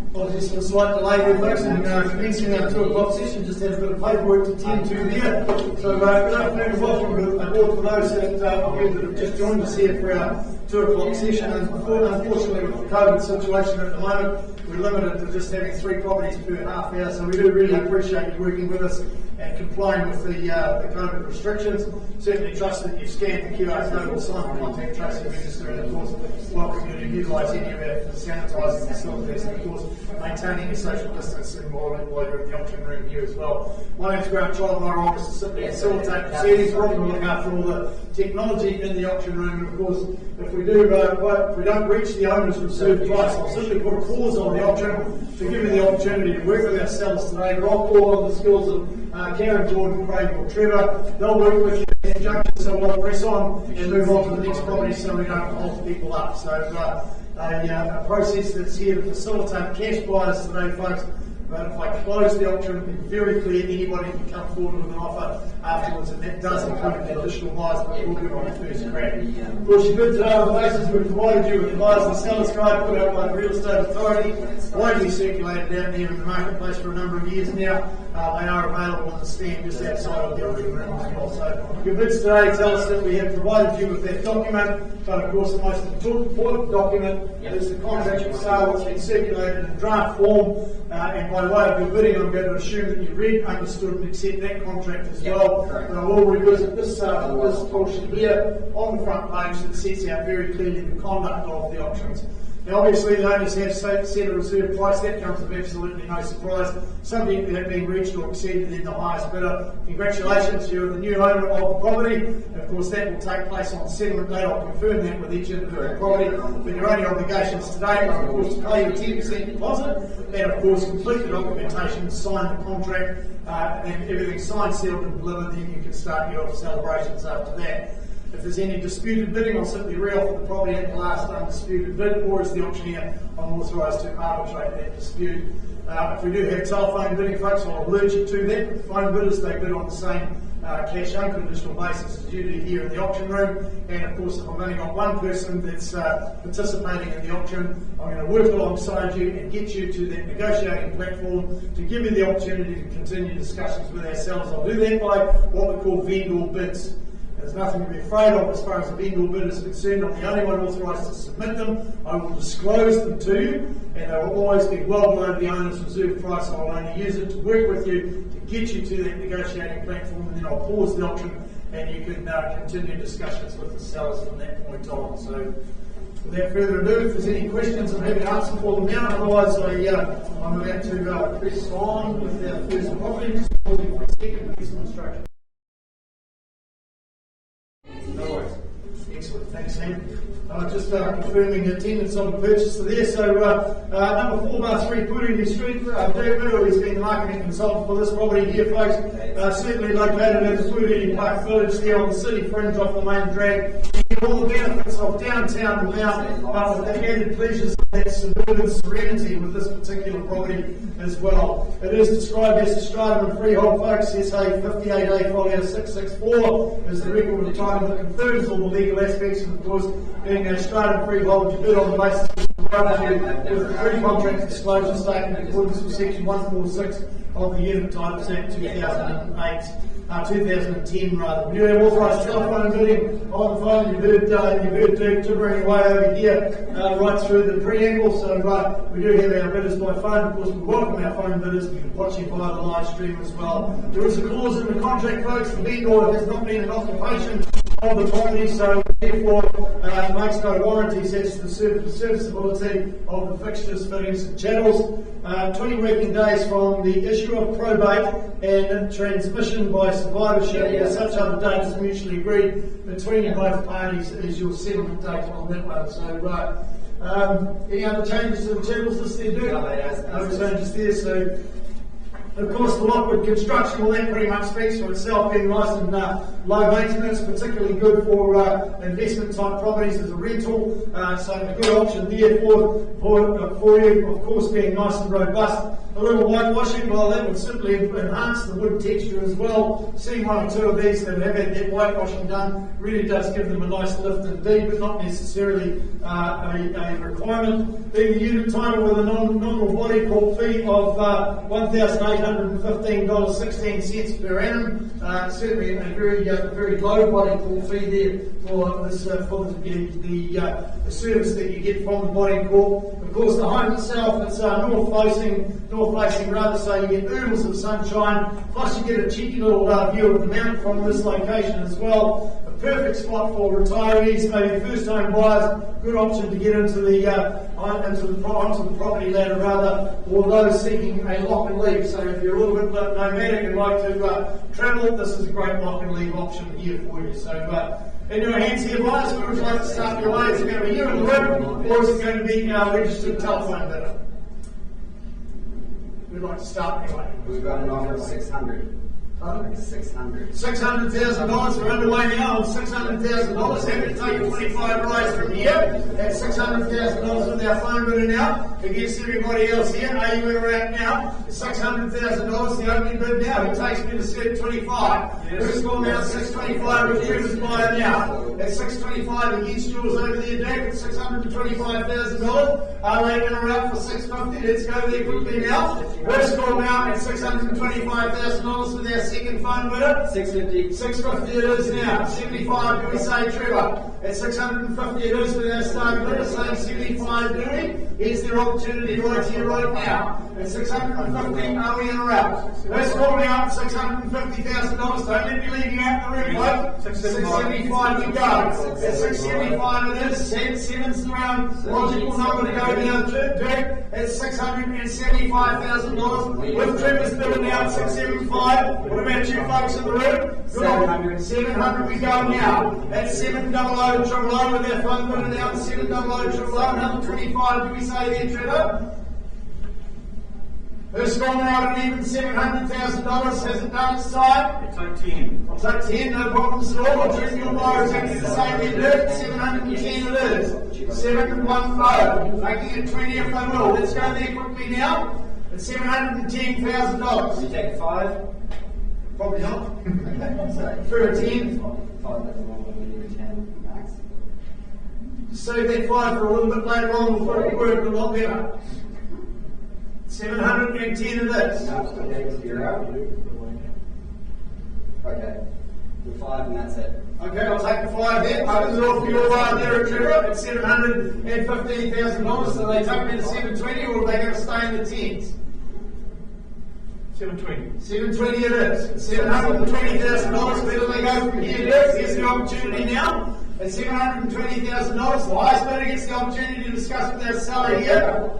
Apologies for the slight delay there, folks, and commencing our 2 o'clock session. Just had a bit of paperwork to tend to there. So good afternoon and welcome aboard for those that have just joined us here for our 2 o'clock session. And unfortunately, with the COVID situation at the moment, we're limited to just having 3 properties per half hour. So we do really appreciate you working with us and complying with the COVID restrictions. Certainly trust that you've scanned the QR code or signed the contact tracing register, and of course welcome you to utilise any of our sanitising facilities, and of course maintaining your social distancing while you're in the auction room here as well. My name's Grant Child, my role is to simply facilitate proceedings. We're going to look after all the technology in the auction room, and of course if we don't reach the owner's reserve price, I'll simply put a pause on the auction to give you the opportunity to work with our sellers today. Roll call on the skills of Karen, Jordan, Craig or Trevor. They'll work with you in conjunction, so we'll press on and move on to the next property so we don't hold people up. So a process that's here to facilitate cash buyers today, folks. But if I close the auction, it'll be very clear anybody can come forward with an offer afterwards, and that does include the additional buyers that we'll give on the first crack. Of course, you're good today on the basis we've provided you with the buyers and sellers guide put out by the Real Estate Authority, widely circulated down there in the marketplace for a number of years now. They are available on the stand just outside of the auction room as well. So your bids today tell us that we have provided you with that document, but of course the most important document is the contract of sale that's been circulated in draft form, and by way of your bidding, I'm going to assume that you read, understood and accept that contract as well. But I will revisit this portion here on the front page that sets out very clearly the conduct of the auctions. Now obviously the owners have set a reserve price, that comes with absolutely no surprise, something that had been reached or exceeded in the highest bidder. Congratulations, you're the new owner of the property. And of course that will take place on settlement date. I'll confirm that with each individual property. But your only obligations today are of course to pay your 10% deposit and of course complete the documentation, sign the contract, and everything signed, sealed and delivered, then you can start your celebrations after that. If there's any disputed bidding, I'll simply re-offer the property at the last undisputed bid, or as the auctioneer, I'm authorised to arbitrate that dispute. If we do have telephone bidding, folks, I'll alert you to that. With phone bidders, they bid on the same cash unconditional basis as you do here in the auction room. And of course, if I've only got one person that's participating in the auction, I'm going to work alongside you and get you to that negotiating platform to give you the opportunity to continue discussions with our sellers. I'll do that by what we call vendor bids. There's nothing to be afraid of as far as the vendor bid is concerned. I'm the only one authorised to submit them. I will disclose them to you, and they will always be well below the owner's reserve price. I will only use it to work with you to get you to that negotiating platform, and then I'll pause the auction and you can continue discussions with the sellers from that point on. So without further ado, if there's any questions, I'm happy to answer for them now. Otherwise, I'm about to press on with our first property. Just holding for a second piece of instruction. No worries. Excellent, thanks Sam. Just confirming attendance on the purchaser there. So number 4/3 Tweed Street, Dave Miller has been the marketing consultant for this property here, folks. Certainly located in the Tweed Park Village there on the city fringe off the main drag. You get all the benefits of downtown now, with the added pleasures of that suburban serenity with this particular property as well. It is described as a stratum and freehold, folks. SA 58A folio 664 is the record of title that confirms all the legal aspects, and of course, being a stratum freehold, you bid on the basis of the pre-contract disclosure statement in accordance with section 146 of the Unit Titles Act 2010 rather. We do have authorised telephone bidding on the phone. You've heard Dirk tibbering away over here right through the preamble. So we do have our bidders by phone. Of course, we welcome our phone bidders watching via the live stream as well. There is a clause in the contract, folks. The vendor has not been in occupation of the property, so therefore makes no warranties as to the serviceability of the fixtures, fittings and chattels. 20 working days from the issue of probate and transmission by survivorship or such other date as mutually agreed between both parties is your settlement date on that one. So any other changes to the chattels list there, Duke? No changes there. So of course, the Lockwood construction, well, that pretty much speaks for itself, being nice and low maintenance, particularly good for investment type properties as a rental. So a good option there for you, of course, being nice and robust. A little whitewashing, well, that would simply enhance the wood texture as well. Seeing one or two of these that have had that whitewashing done really does give them a nice lift indeed, but not necessarily a requirement. Being the unit title with a nominal body court fee of $1,815.16 per annum. Certainly a very low body court fee there for this for the service that you get from the body court. Of course, the home itself, it's north facing rather, so you get oodles of sunshine. Plus, you get a cheeky little view of the mount from this location as well. A perfect spot for retirees, maybe first-home buyers. Good option to get into onto the property ladder rather, or those seeking a lock and leave. So if you're a little bit nomadic and like to travel, this is a great lock and leave option here for you. So in your hands here, buyers, who would like to start your way? Is it going to be you in the room, or is it going to be our registered telephone bidder? We'd like to start anyway. We've got an offer of 600. $600. $600,000. We're underway now on $600,000. Happy to take a 25 rise from here. That's $600,000 with our phone bidder now. Against everybody else here. Are you where we're at now? It's $600,000. The opening bid now. It takes me to set 25. First call now 625 with Trevor's buyer now. At 625 against yours over there, Jack. At $625,000. Are they going to route for 650? Let's go there quickly now. First call now at $625,000 with our second phone bidder? 650. 650 it is now. 75, do we say Trevor? At 650 it is for our start bidder, saying 75, do we? Here's their opportunity right here, right now. At 650, are we in or out? Let's call out $650,000. Don't let me leave you out the room, folks. 675 we go. At 675 it is. 7's the round logical number to go down to. At $675,000. With Trevor's bidding out 675. What about you folks in the room? 700. 700 we go now. At 700 with our phone bidding out 700 another 25. Do we say there, Trevor? Who's gone out at even $700,000? Has it done its time? It's like 10. I'll take 10, no problems at all. I'll drink your bar exactly the same you did. 710 it is. 710. Making it 20 if they will. Let's go there quickly now. At $710,000. You take 5? Probably not. Sorry. For a 10. 5 that's wrong, but we need 10 max. Save that 5 for a little bit later on before it worked a lot better. 710 it is. No, okay, you're out. Okay. The 5 and that's it. Okay, I'll take the 5 there. Opens it off for your bar there at Trevor at $715,000. So they take me to 720 or are they going to stay in the 10s? 720. 720 it is. $720,000. Where do they go from here? Here's the opportunity now. At $720,000, the highest bidder gets the opportunity to discuss with our seller here.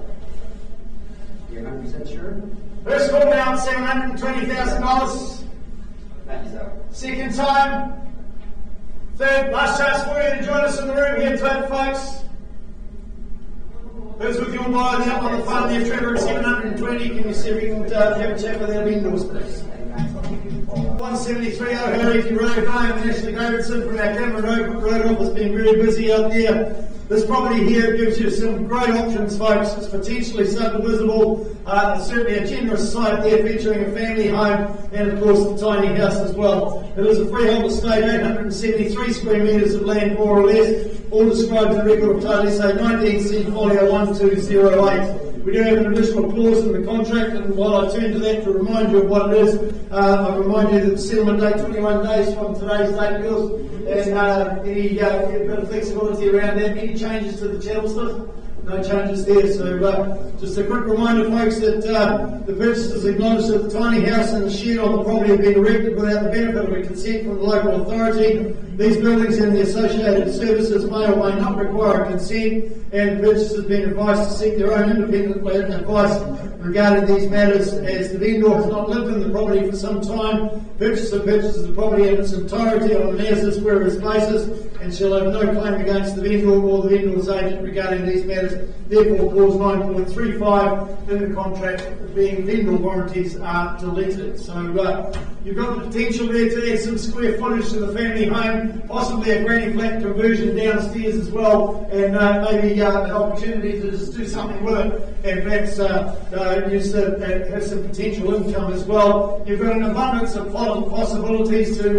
You're 100% sure? First call now at $720,000. That is out. Second time. Third, last chance for you to join us in the room here tonight, folks. Who's with your buyer now on the phone there, Trevor, at 720? Can you see if you can have a chat with our vendors, please? 173 O'Harry Road, I am Ashley Davidson from our Cameron Road office, been very busy out there. This property here gives you some great options, folks. It's potentially subdivisible, certainly a generous site there featuring a family home and of course the tiny house as well. It is a freehold estate, 873 square metres of land more or less, all described in the record of title, say 19C folio 1208. We do have an additional clause in the contract, and while I turn to that to remind you of what it is, I remind you that the settlement date 21 days from today's date, girls, and any bit of flexibility around that. Any changes to the chattel slip? No changes there. So just a quick reminder, folks, that the purchasers acknowledge that the tiny house and the shed on the property have been erected without the benefit of a consent from the local authority. These buildings and the associated services may or may not require a consent, and the purchasers have been advised to seek their own independent advice regarding these matters, as the vendor has not lived in the property for some time. Purchaser purchases the property in its entirety on an as-is whereas basis, and shall have no claim against the vendor or the vendor's agent regarding these matters. Therefore, clause 9.35 in the contract being vendor warranties are deleted. So you've got the potential there to add some square footage to the family home, possibly a granny flat conversion downstairs as well, and maybe an opportunity to just do something with it, and perhaps use it, have some potential income as well. You've got an abundance of possibilities to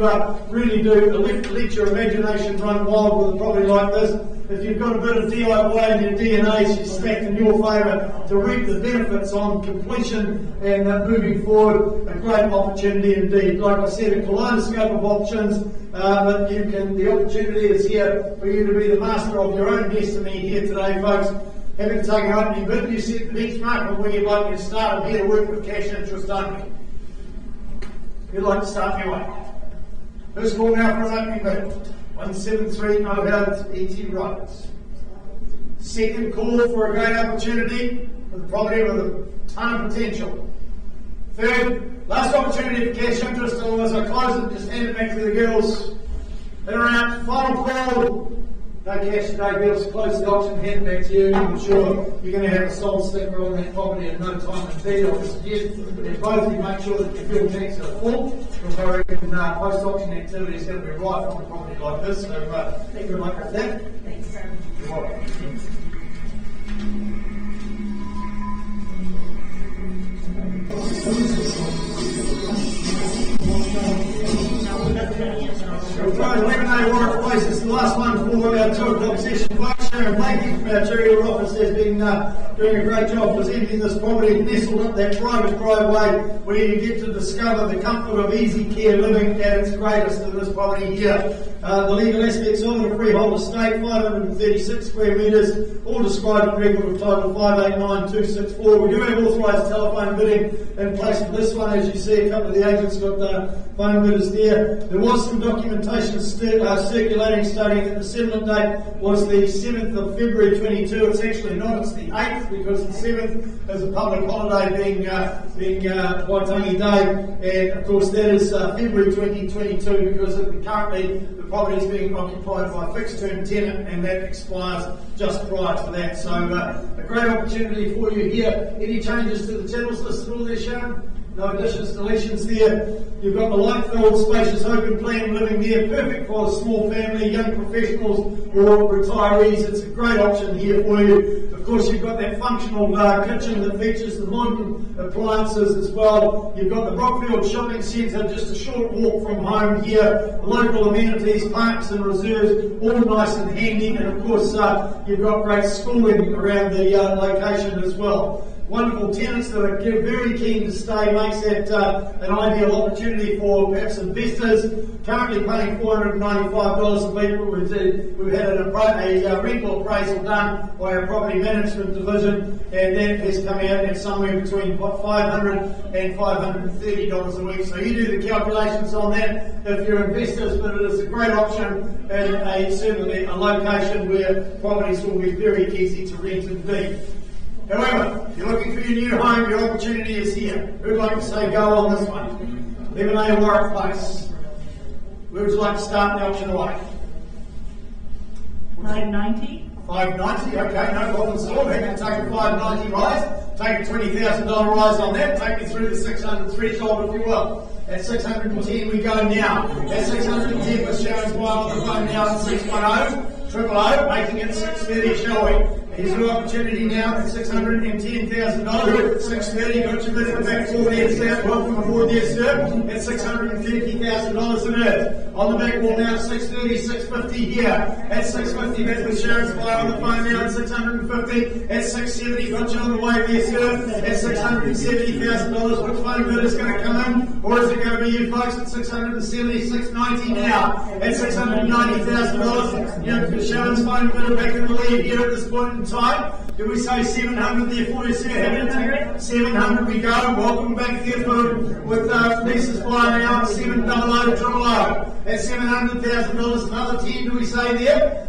really let your imagination run wild with a property like this. If you've got a bit of DIY in your DNA, she's stacked in your favour to reap the benefits on completion and moving forward. A great opportunity indeed. Like I said, a kaleidoscope of options, but the opportunity is here for you to be the master of your own destiny here today, folks. Having taken opening bid, you set the benchmark on where you'd like to start, and here to work with cash interest only. You'd like to start your way. First call now for an opening bid. 173 O'Howard E.T. Roberts. Second call for a great opportunity with a property with a ton of potential. Third, last opportunity for cash interest, otherwise I close it, just hand it back to the girls. In or out, final call. No cash today, girls. Close the auction, hand it back to you. I'm sure you're going to have a sold sticker on that property in no time indeed. I would suggest that both of you make sure that your fuel tanks are full, because I reckon post-auction activity is going to be rife on a property like this. So good luck with that. Thanks, sir. You're welcome. We're trying 11A Warwick Place. It's the last one for our 2 o'clock session, folks. Sharon Blakey from our charitable office has been doing a great job presenting this property nestled up that private driveway where you get to discover the comfort of easy care living at its greatest in this property here. The legal aspects of it, a freehold estate, 536 square metres, all described in record of title 589264. We do have authorised telephone bidding in place for this one. As you see, a couple of the agents got phone bidders there. There was some documentation circulating stating that the settlement date was the 7th of February 22. It's actually not, it's the 8th because the 7th is a public holiday being Waitangi Day, and of course that is February 2022 because currently the property is being occupied by a fixed term tenant and that expires just prior to that. So a great opportunity for you here. Any changes to the channels listed all there, Sharon? No additions, deletions there. You've got the light-filled, spacious, open plan living there, perfect for a small family, young professionals or retirees. It's a great option here for you. Of course, you've got that functional kitchen that features the modern appliances as well. You've got the Brockfield Shopping Centre, just a short walk from home here. The local amenities, parks and reserves, all nice and handy. And of course, you've got great schooling around the location as well. Wonderful tenants that are very keen to stay, makes that an ideal opportunity for perhaps investors. Currently paying $495 a week. We've had a rental appraisal done by our property management division, and that has come out at somewhere between $500 and $530 a week. So you do the calculations on that if you're investors, but it is a great option and certainly a location where properties will be very easy to rent and be. However, if you're looking for your new home, your opportunity is here. Who'd like to say go on this one? Lemonade Warwick Place. Where would you like to start the option away? 590. 590, okay, no problem at all. We're going to take a 590 rise, take a $20,000 rise on that, take it through the 600 threshold if you will. At 610 we go now. At 610 with Sharon's mobile on the phone now at 610, 000, making it 630, shall we? Here's your opportunity now at $610,000. 630, got your bid at the back wall there, sir. Welcome aboard there, sir. At $650,000 it is. On the back wall now at 630, 650 here. At 650, bid with Sharon's fire on the phone now at 650. At 670, got you on the way there, sir. At $670,000, which phone bid is going to come in? Or is it going to be you folks at 670, 690 now? At $690,000, you know, Sharon's phone bid back in the lead here at this point in time. Do we say 700 there for you, sir? 700. 700 we go. Welcome back here with Lisa's fire now at 700, 000. At $700,000, another 10 do we say there?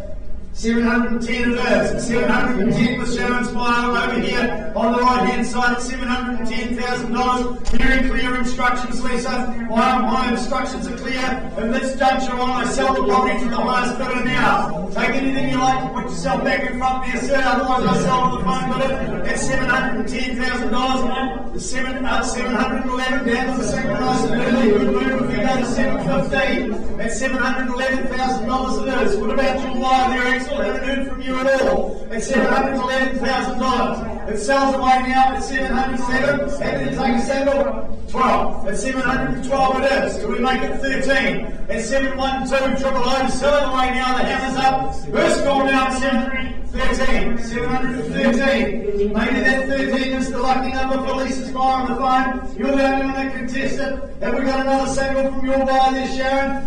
710 it is. 710 with Sharon's file over here on the right hand side at $710,000. Very clear instructions, Lisa. My instructions are clear. At this juncture I sell the property to the highest bidder now. Take anything you like to put yourself back in front there, sir. Otherwise I sell to the phone bidder at $710,000. 711 down to the second nice and early. Good move if you go to 715. At $711,000 it is. What about your wire there, Axel? Haven't heard from you at all. At $711,000. It sells away now at 711. And then take a sample. 12. At 712 it is. Do we make it 13? At 712, 000, selling away now. The hammer's up. First call now at 713. 713. Maybe that 13 is the lucky number for Lisa's fire on the phone. You're the only one that can test it. Have we got another sample from your buyer there, Sharon?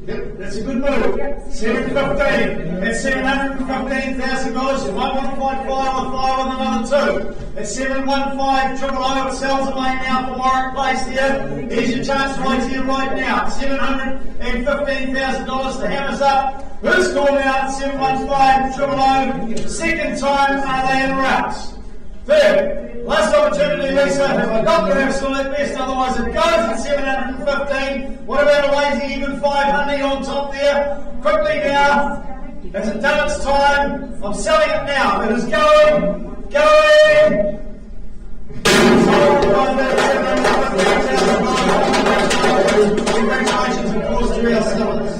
Yep, that's a good move. 715. At $715,000, you might want to find fire with another 2. At 715, 000, it sells away now for Warwick Place here. Here's your chance right here, right now. $715,000, the hammer's up. First call now at 715, 000. Second time, are they in routes? Third, last opportunity, Lisa. Have I got the absolute best? Otherwise, it goes at 715. What about a lazy even 500 on top there? Quickly now. Has it done its time? I'm selling it now. It is going. Congratulations, of course, to our sellers.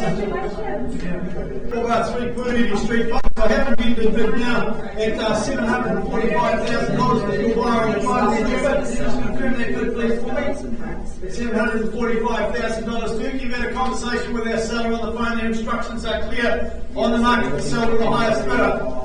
About 3 Tweed Street. I haven't been to bid now at $745,000 for your borrowing. Just confirm that bid, please, for me. at $745,000. Do you've had a conversation with our seller on the phone, the instructions are clear on the market to sell to the highest bidder.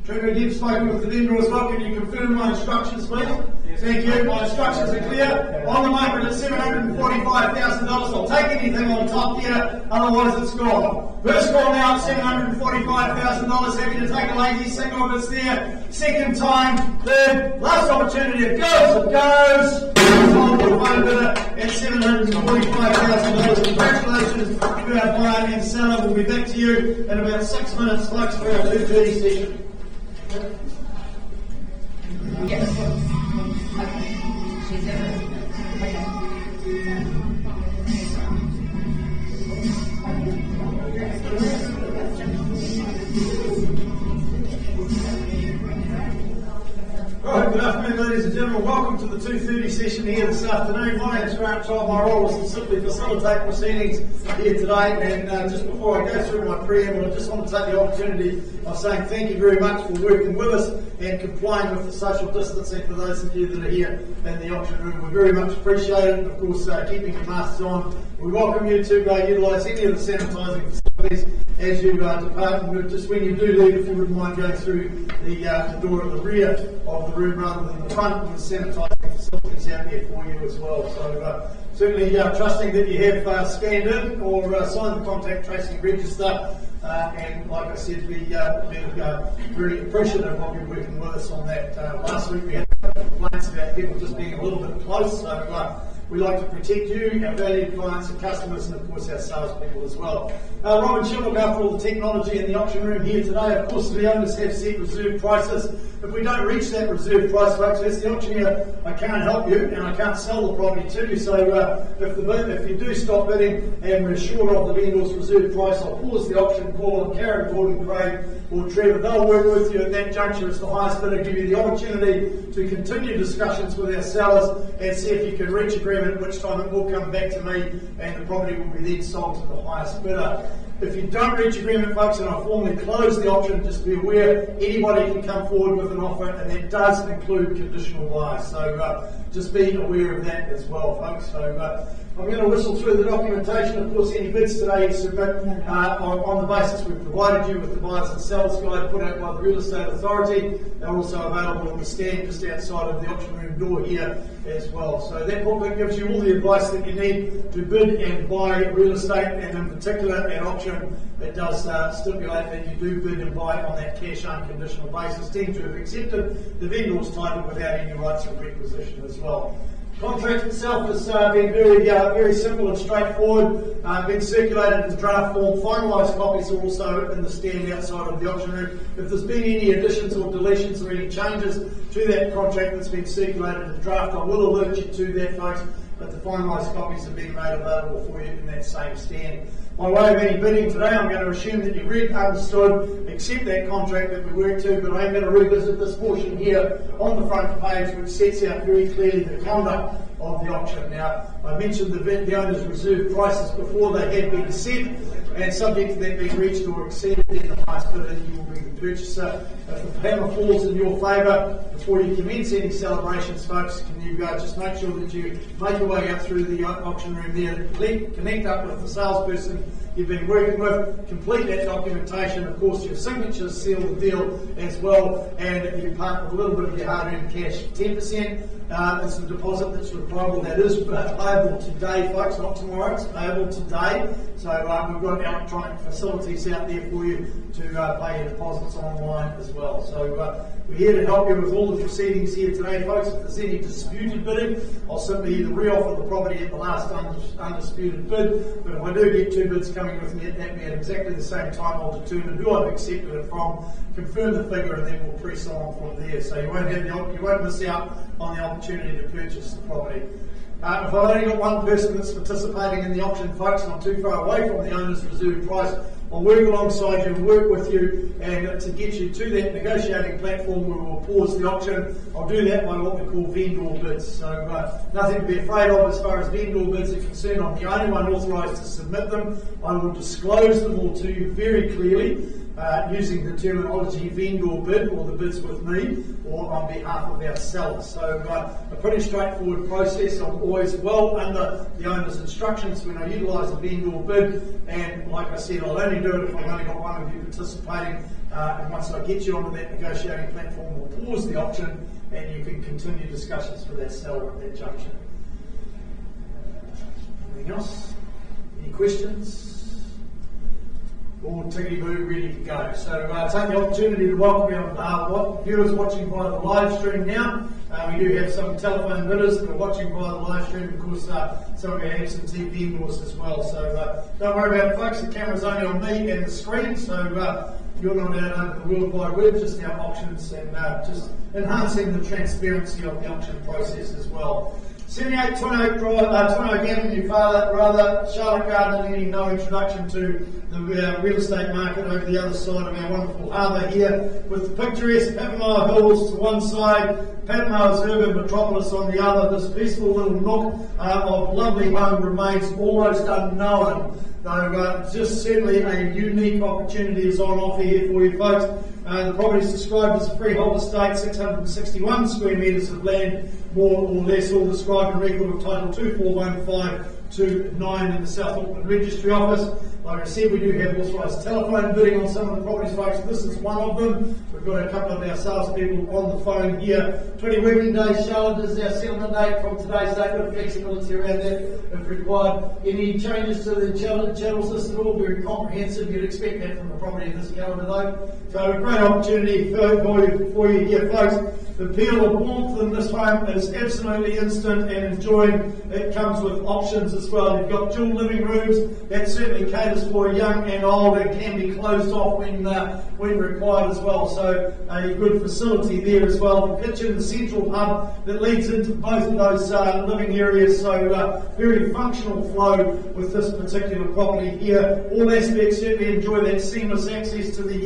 Trevor, you've spoken with the vendor as well. Can you confirm my instructions, please? Yes. Thank you. My instructions are clear. On the market at $745,000. I'll take anything on top here, otherwise it's gone. First call now at $745,000. Happy to take a lazy single if it's there. Second time, third, last opportunity. It goes, it goes. On to the one bidder at $745,000. Congratulations to our buyer and seller. We'll be back to you in about 6 minutes, folks, for our 2:30 session. Yes. Okay. She's in. Right, good afternoon, ladies and gentlemen. Welcome to the 2:30 session here this afternoon. My name's Grant Child. My role is to simply facilitate proceedings here today. And just before I go through my preamble, I just want to take the opportunity of saying thank you very much for working with us and complying with the social distancing for those of you that are here in the auction room. We very much appreciate it. Of course, keeping your masks on. We welcome you to utilise any of the sanitising facilities as you depart. And just when you do leave, if you wouldn't mind going through the door at the rear of the room rather than the front, with the sanitising facilities out there for you as well. So certainly trusting that you have scanned in or signed the contact tracing register. And like I said, we're very appreciative of you working with us on that. Last week we had complaints about people just being a little bit close, so we like to protect you, our valued clients and customers, and of course our salespeople as well. Robin Schill will go through all the technology in the auction room here today. Of course, the owners have set reserve prices. If we don't reach that reserve price, folks, as the auctioneer, I can't help you and I can't sell the property to you. So if you do stop bidding and we're short of the vendor's reserve price, I'll pause the auction, call on Karen, Gordon, Craig or Trevor. They'll work with you at that juncture as the highest bidder, give you the opportunity to continue discussions with our sellers and see if you can reach agreement, at which time it will come back to me and the property will be then sold to the highest bidder. If you don't reach agreement, folks, and I formally close the auction, just be aware anybody can come forward with an offer, and that does include conditional buys. So just be aware of that as well, folks. So I'm going to whistle through the documentation. Of course, any bids today you submit on the basis we've provided you with the buyers and sellers guide put out by the Real Estate Authority. They're also available on the stand just outside of the auction room door here as well. So that booklet gives you all the advice that you need to bid and buy real estate, and in particular at auction it does stipulate that you do bid and buy on that cash unconditional basis, deemed to have accepted the vendor's title without any rights of requisition as well. Contract itself has been very simple and straightforward, been circulated in draft form. Finalised copies are also in the stand outside of the auction room. If there's been any additions or deletions or any changes to that contract that's been circulated in draft, I will alert you to that, folks, but the finalised copies have been made available for you in that same stand. By way of any bidding today, I'm going to assume that you read, understood, accept that contract that we worked to, but I'm going to revisit this portion here on the front page, which sets out very clearly the conduct of the auction. Now, I mentioned the owner's reserve prices before. They had been set, and subject to that being reached or exceeded, then the highest bidder, you will be the purchaser. If the hammer falls in your favour, before you commence any celebrations, folks, can you just make sure that you make your way up through the auction room there, connect up with the salesperson you've been working with, complete that documentation. Of course, your signatures seal the deal as well, and if you part with a little bit of your hard-earned cash, 10%. It's a deposit that's required. That is payable today, folks, not tomorrow. It's payable today. So we've got electronic facilities out there for you to pay your deposits online as well. So we're here to help you with all the proceedings here today, folks. If there's any disputed bidding, I'll simply either re-offer the property at the last undisputed bid. But if I do get two bids coming with me at exactly the same time, I'll determine who I've accepted it from, confirm the figure, and then we'll press on from there. So you won't miss out on the opportunity to purchase the property. If I've only got one person that's participating in the auction, folks, and I'm too far away from the owner's reserve price, I'll work alongside you and work with you, and to get you to that negotiating platform where we'll pause the auction. I'll do that by what we call vendor bids. So nothing to be afraid of as far as vendor bids are concerned. I'm the only one authorised to submit them. I will disclose them all to you very clearly. using the terminology vendor bid or the bids with me or on behalf of our sellers. So a pretty straightforward process. I'm always well under the owner's instructions when I utilise a vendor bid, and like I said, I'll only do it if I've only got one of you participating, and once I get you onto that negotiating platform, we'll pause the auction and you can continue discussions for that seller at that junction. Anything else? Any questions? All tickety-boo, ready to go. So take the opportunity to welcome our viewers watching via the live stream now. We do have some telephone bidders that are watching via the live stream. Of course, some of our absentee vendors as well. So don't worry about it, folks. The camera's only on me and the screen, so you're not out over the World Wide Web, just our auctions and just enhancing the transparency of the auction process as well. 78 Twin Oak Avenue, Charlotte Gardner, needing no introduction to the real estate market over the other side of our wonderful harbour here, with the picturesque Papamoa Hills to one side, Papamoa's urban metropolis on the other. This peaceful little nook of lovely home remains almost unknown, though just certainly a unique opportunity is on offer here for you folks. The property is described as a freehold estate, 661 square metres of land, more or less, all described in record of title 241529 in the South Auckland Registry Office. Like I said, we do have authorised telephone bidding on some of the properties, folks. This is one of them. We've got a couple of our salespeople on the phone here. 20 working days, Charlotte, is our settlement date from today's date, with flexibility around that if required. Any changes to the channels listed, all very comprehensive. You'd expect that from the property in this calendar though. So a great opportunity for you here, folks. The appeal of warmth in this home is absolutely instant and enjoyed. It comes with options as well. You've got dual living rooms that certainly caters for young and old and can be closed off when required as well. So a good facility there as well. The kitchen, the central hub that leads into both of those living areas. So very functional flow with this particular property here. All aspects certainly enjoy that seamless access to the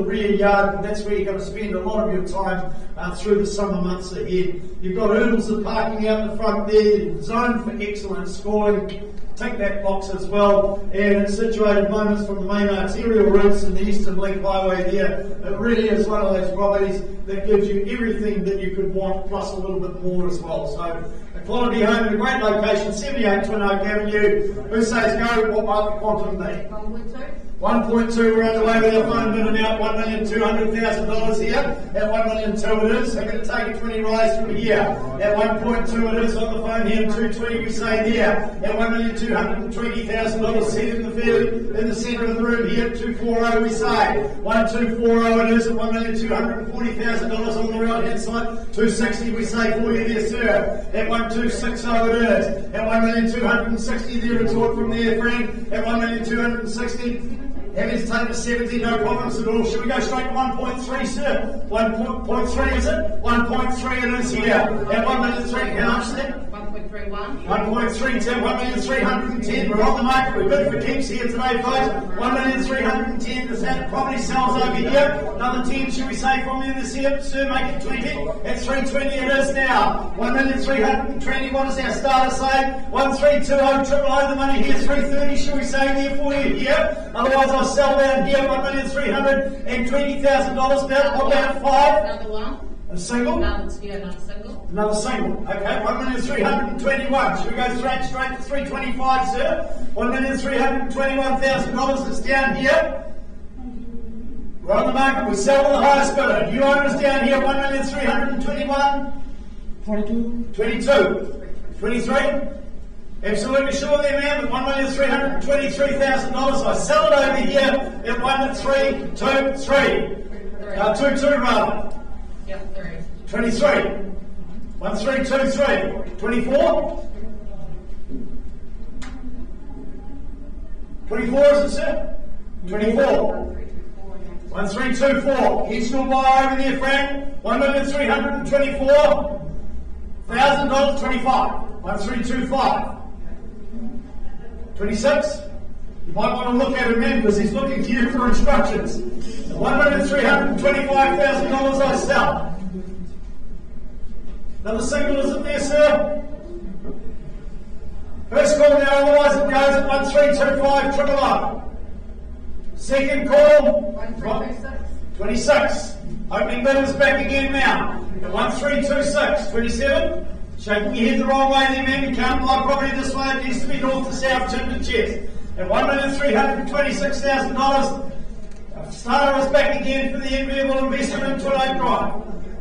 rear yard, and that's where you're going to spend a lot of your time through the summer months ahead. You've got hurdles of parking out the front there, zoned for excellent schooling. Tick that box as well, and it's situated moments from the main arterial routes and the Eastern Link Highway there. It really is one of those properties that gives you everything that you could want, plus a little bit more as well. So a quality home in a great location, 78 Twin Oak Avenue. Who says go? What might the quantum be? 1.2. 1.2, we're underway with our phone bidding out $1,200,000 here. At $1,200,000 it is. I'm going to take a 20 rise from here. At 1.2 it is on the phone here. 220 we say there. At $1,220,000 set in the centre of the room here. 240 we say. 1240 it is at $1,240,000 on the right hand side. 260 we say for you there, sir. At 1260 it is. At $1,260 there, it's all from there, friend. At $1,260. Having to take the 70, no problems at all. Should we go straight to 1.3, sir? 1.3 is it? 1.3 it is here. At 1,300,000, how much is that? 1.31. 1.32, 1,310,000. We're on the market. We're bid for keeps here today, folks. 1,310,000. Does that property sells over here? Another 10, should we say, from you this year? Sir, make it 20. At 320 it is now. 1,320,000. What does our starter say? 1,320, triple O the money here. 330, should we say there for you here? Otherwise, I'll sell down here. $1,320,000. About 5. Another one. A single? Another single. Another single. Okay, 1,321,000. Should we go straight to 325, sir? $1,321,000 that's down here. We're on the market. We sell to the highest bidder. New owners down here, 1,321,000. 22. 22. 23. Absolutely sure there, ma'am. At $1,323,000. I sell it over here at 1,323. 22 rather. Yep, 3. 23. 1,323. 24. 24 is it, sir? 24. 1,324. He's still buy over there, Frank. $1,324,000. 25. 1,325. 26. You might want to look at him then because he's looking to you for instructions. $1,325,000 I sell. Another single, isn't there, sir? First call now, otherwise it goes at 1,325 triple O. Second call. 1326. 26. Opening bid is back again now. At 1326. 27. Shaking your head the wrong way there, man. You can't buy property this way. It needs to be north to south, chin to chest. At $1,326,000. Starter is back again for the enviable investment in Tweed Drive.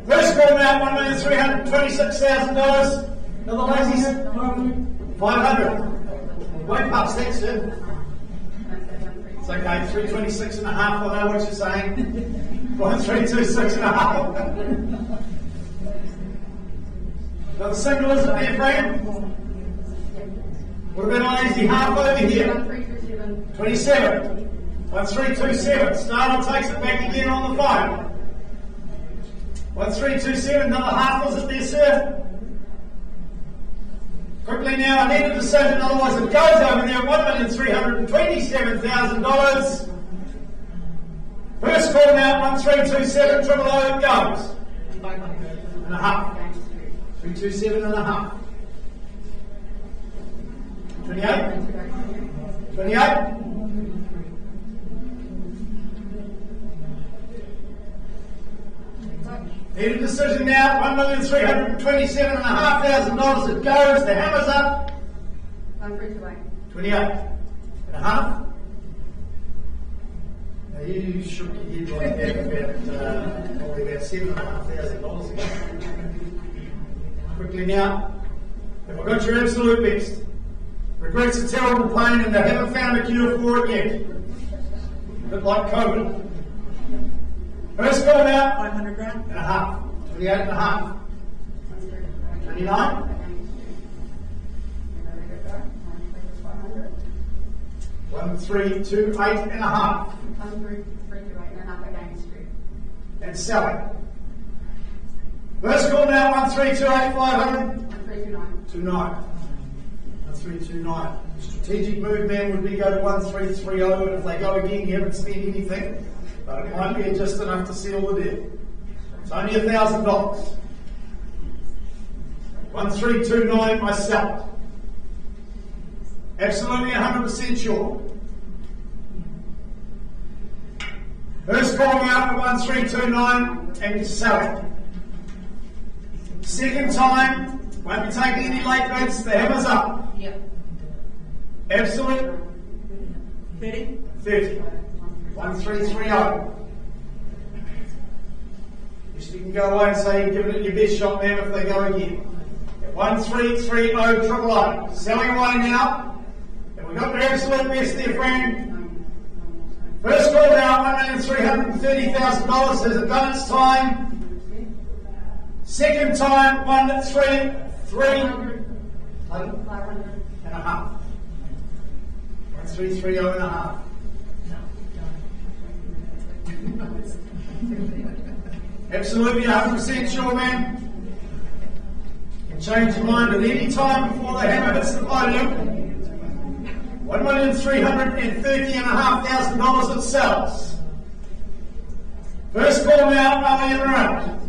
First call now, $1,326,000. Another lazy 500. Way past that, sir. It's okay, 326 and a half, I know what you're saying. 1326 and a half. Another single, is it there, Frank? What about an easy half over here? 1327. 27. 1327. Starter takes it back again on the phone. 1327. Another half, was it there, sir? Quickly now, I need a decision, otherwise it goes over there at $1,327,000. First call now, 1327, triple O, it goes. And a half. 327 and a half. 28? 28? Need a decision now, $1,327,500 it goes, the hammer's up. 1328. 28 and a half. Now you shook your head like that about probably about $7,500 ago. Quickly now, have I got your absolute best? Regrets a terrible pain and they haven't found a cure for it yet. A bit like COVID. First call now, 500 grand. and a half. 28 and a half. 29. 1328 and a half. 1328 and a half again, street. And sell it. First call now, 1328 500. 1329. 29. 1329. The strategic move, man, would be go to 1330, and if they go again, you haven't spent anything. But it might be just enough to seal the deal. It's only $1,000. 1329, I sell it. Absolutely 100% sure. First call out at 1329 and you sell it. Second time, won't be taking any late bids, the hammer's up. Yep. Absolute 30. 30. 1330. Just you can go away and say you're giving it your best shot, man, if they go again. At 1330 triple O. Selling away now. And we've got the absolute best there, friend. First call now, $1,330,000. Has it done its time? Second time, 1,330 and a half. 1330 and a half. Absolutely 100% sure, man. You can change your mind at any time before the hammer hits the podium. $1,330,500 it sells. First call now, only in round.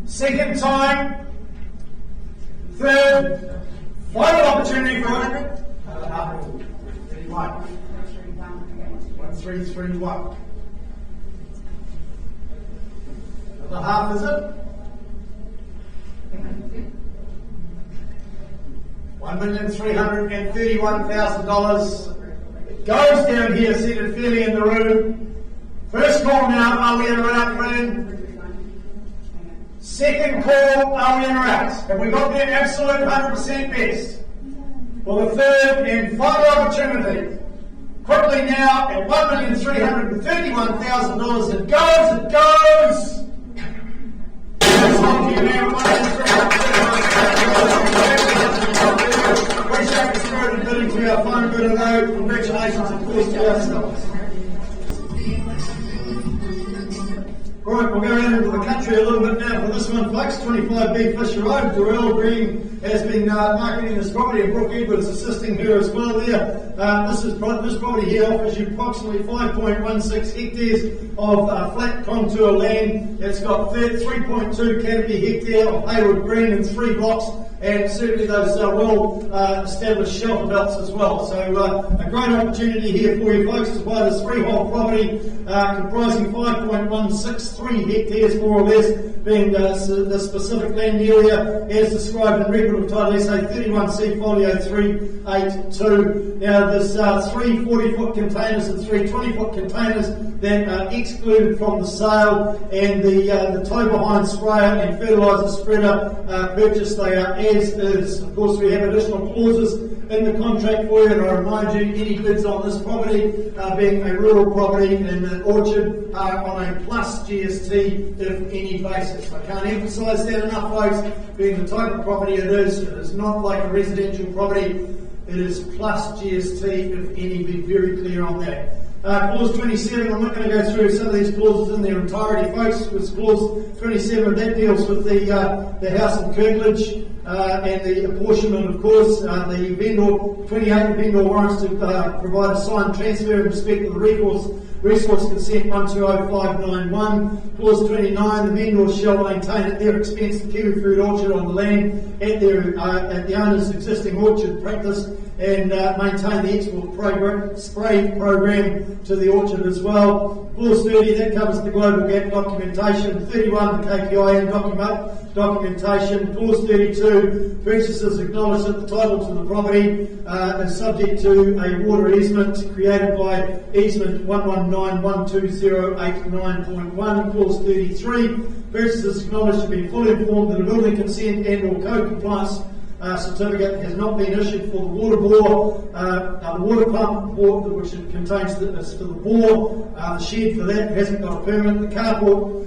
Second time. Third. Final opportunity for 100. 31. 1331. Another half, is it? $1,331,000. It goes down here, seated fairly in the room. First call now, are we in or out, friend? Second call, are we in or out? Have we got their absolute 100% best? For the third and final opportunity. Quickly now, at $1,331,000, it goes, it goes! That's on you now, appreciate the spirit of bidding to our final bidder though. Congratulations, of course, to ourselves. Right, we'll go around into the country a little bit now for this one, folks. 25B Fisher Road. Darrell Green has been marketing this property, and Brooke Edwards assisting her as well there. This property here offers you approximately 5.16 hectares of flat contour land. It's got 3.2 canopy hectare of Hayward Green in 3 blocks, and certainly those well-established shelter belts as well. So a great opportunity here for you folks to buy this freehold property comprising 5.163 hectares more or less, being the specific land area as described in Record of Title SA 31C Folio 382. Now there's 3 40-foot containers and 3 20-foot containers that are excluded from the sale, and the tow behind sprayer and fertiliser spreader purchase, they are as is. Of course, we have additional clauses in the contract for you, and I remind you, any bids on this property, being a rural property in an orchard, are on a plus GST if any basis. I can't emphasise that enough, folks. Being the type of property it is not like a residential property. It is plus GST if any. Be very clear on that. Clause 27, I'm not going to go through some of these clauses in their entirety, folks. It's clause 27, that deals with the house and curtilage and the apportionment, of course. The vendor, 28, the vendor warrants to provide a signed transfer in respect of the resource consent 120591. Clause 29, the vendor shall maintain at their expense the kiwi fruit orchard on the land at the owner's existing orchard practice, and maintain the export spray program to the orchard as well. Clause 30, that covers the global gap documentation. 31, the KPI and documentation. Clause 32, purchasers acknowledge that the title to the property is subject to a water easement created by easement 119.12089.1. Clause 33, purchasers acknowledge to be fully informed that a building consent and or co-compliance certificate has not been issued for the water bore, the water pump, which it contains for the bore, the shed for that hasn't got a permit, the carport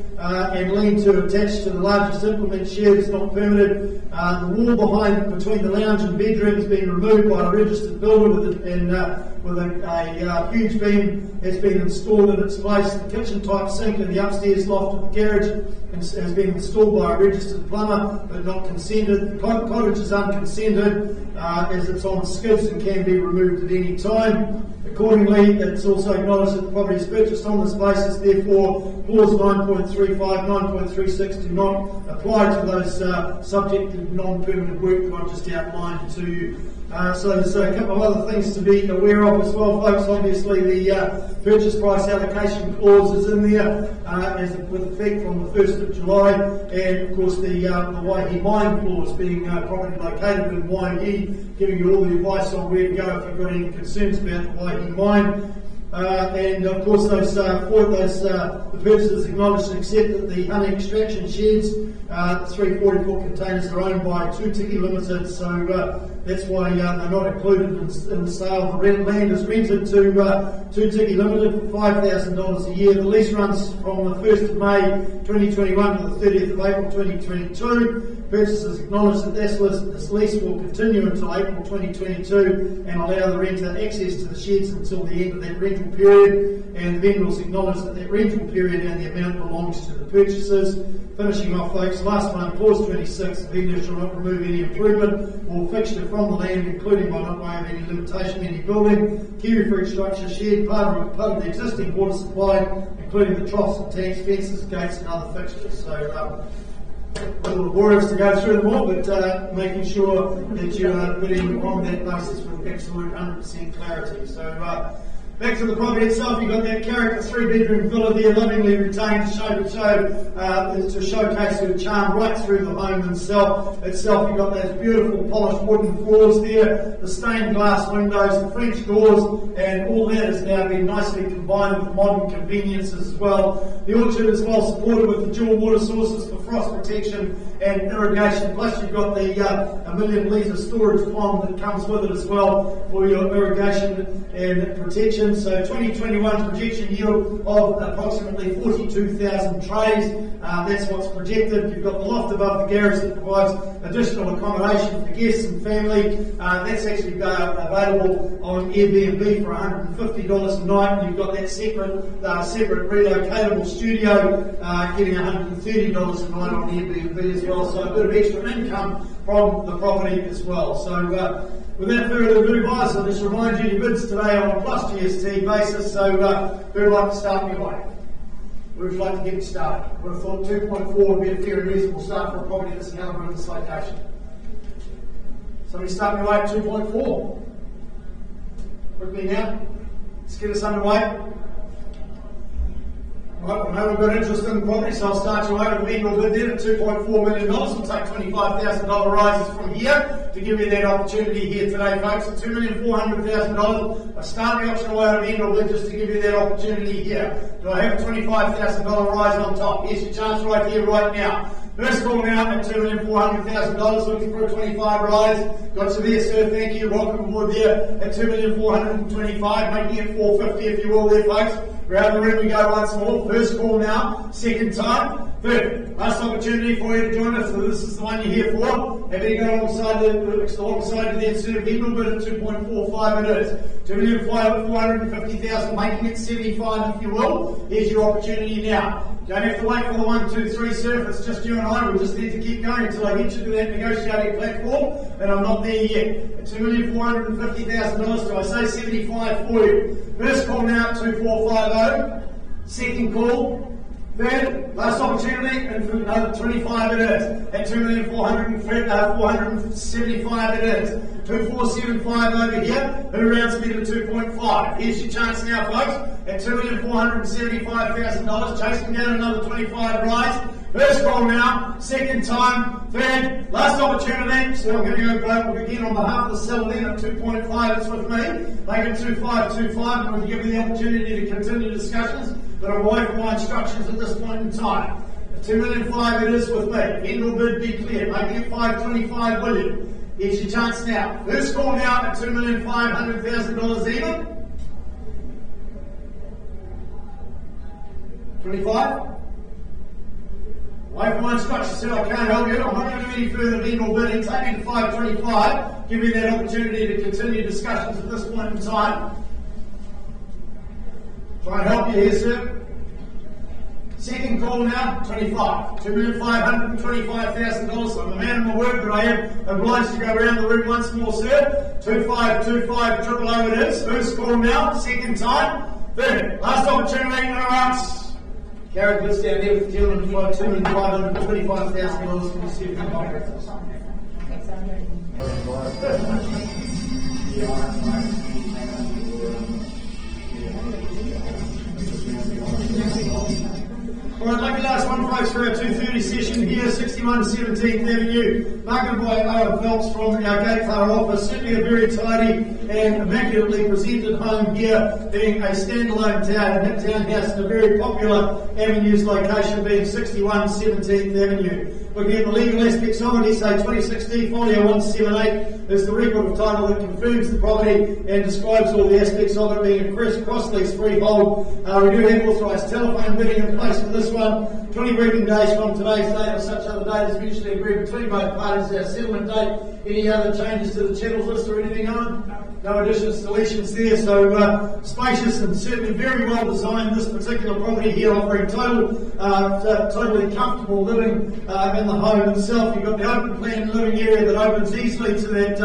and lean-to attached to the largest implement shed is not permitted, the wall behind between the lounge and bedroom has been removed by a registered builder with a huge beam has been installed in its place. The kitchen type sink in the upstairs loft of the garage has been installed by a registered plumber but not consented. The cottage is unconsented as it's on skids and can be removed at any time. Accordingly, it's also acknowledged that the property is purchased on this basis, therefore clause 9.35, 9.36 do not apply to those subject to non-permanent work that I've just outlined to you. So there's a couple of other things to be aware of as well, folks. Obviously the purchase price allocation clause is in there with effect from the 1st of July, and of course the Waihi mine clause, being property located in Waihi, giving you all the advice on where to go if you've got any concerns about the Waihi mine. And of course the purchasers acknowledge and accept that the honey extraction sheds, the 3 40-foot containers, are owned by 2 Tiki Limited, so that's why they're not included in the sale. The land is rented to 2 Tiki Limited for $5,000 a year. The lease runs from the 1st of May 2021 to the 30th of April 2022. Purchasers acknowledge that this lease will continue until April 2022 and allow the renter access to the sheds until the end of that rental period, and the vendors acknowledge that that rental period and the amount belongs to the purchasers. Finishing off, folks, last one, clause 26, the vendor shall not remove any improvement or fixture from the land, including by not way of any limitation any building, kiwi fruit structure, shed, part of the existing water supply, including the troughs and tanks, fences, gates and other fixtures. So a little laborious to go through them all, but making sure that you are bidding on that basis with absolute 100% clarity. So back to the property itself, you've got that character 3-bedroom villa there, lovingly retained to showcase her charm right through the home itself. You've got those beautiful polished wooden floors there, the stained glass windows, the French doors, and all that has now been nicely combined with modern conveniences as well. The orchard is well supported with the dual water sources for frost protection and irrigation, plus you've got the 1 million litre storage pond that comes with it as well for your irrigation and protection. So 2021 projection yield of approximately 42,000 trays. That's what's projected. You've got the loft above the garage that provides additional accommodation for guests and family. That's actually available on Airbnb for $150 a night. And you've got that separate relocatable studio getting $130 a night on Airbnb as well. So a bit of extra income from the property as well. So without further ado, guys, I'll just remind you your bids today on a plus GST basis. So who'd like to start me away? Where would you like to get it started? I would have thought 2.4 would be a fair and reasonable start for a property this calibre in this location. Somebody start me away at 2.4. Quickly now. Let's get us underway. Right, I know we've got interest in the property, so I'll start you out with a legal bid there at $2.4 million. We'll take $25,000 rises from here to give you that opportunity here today, folks. At $2,400,000, I start the option away at a legal bid just to give you that opportunity here. Do I have a $25,000 rise on top? Here's your chance right here, right now. First call now at $2,400,000, looking for a 25 rise. Got you there, sir. Thank you. Welcome aboard there at $2,425,000, making it $450,000 if you will there, folks. Around the room we go once more. First call now, second time, third. Last opportunity for you to join us, so this is the one you're here for. Have you go alongside to the inserted legal bid at 2.45 it is. $2,450,000, making it 75 if you will. Here's your opportunity now. Don't have to wait for the 1, 2, 3, sir. If it's just you and I, we just need to keep going until I get you to that negotiating platform, and I'm not there yet. At $2,450,000, do I say 75 for you? First call now at 2450. Second call. Third, last opportunity, and for another 25 it is. At $2,475 it is. 2475 over here, who rounds me to 2.5. Here's your chance now, folks. At $2,475,000, chasing down another 25 rise. First call now, second time, third, last opportunity. So I'm going to go back again on behalf of the seller then at 2.5, it's with me. Make it 2525, and we'll give you the opportunity to continue discussions, but I'm away from my instructions at this point in time. At $2,500,000 it is with me. End or bid, be clear. Making it $525 million. Here's your chance now. First call now at $2,500,000 even. 25. Away from my instructions, sir, I can't help you. I'm not going to do any further legal bidding. Take me to 525. Give you that opportunity to continue discussions at this point in time. Try and help you here, sir. Second call now, 25. $2,525,000. I'm the man of my word, but I am obliged to go around the room once more, sir. 2525 triple O it is. First call now, second time. Third, last opportunity, interrupts. Carry goods down there with the gentleman for $2,525,000. Can you see if you can operate this? Alright, lucky last one, folks, for our 2:30 session here, 61 17th Avenue. Marketed by Owen Phelps from our Gateclar office. Certainly a very tidy and immaculately presented home here, being a standalone townhouse in a very popular Avenues location, being 61 17th Avenue. Looking at the legal aspects of it, SA 26D Folio 178 is the record of title that confirms the property and describes all the aspects of it, being a cross-lease freehold. We do have authorised telephone bidding in place for this one. 20 working days from today's date or such other date is mutually agreed between both parties. Our settlement date. Any other changes to the channels list or anything on? No additions, deletions there, so spacious and certainly very well designed. This particular property here offering totally comfortable living in the home itself. You've got the open plan living area that opens easily to that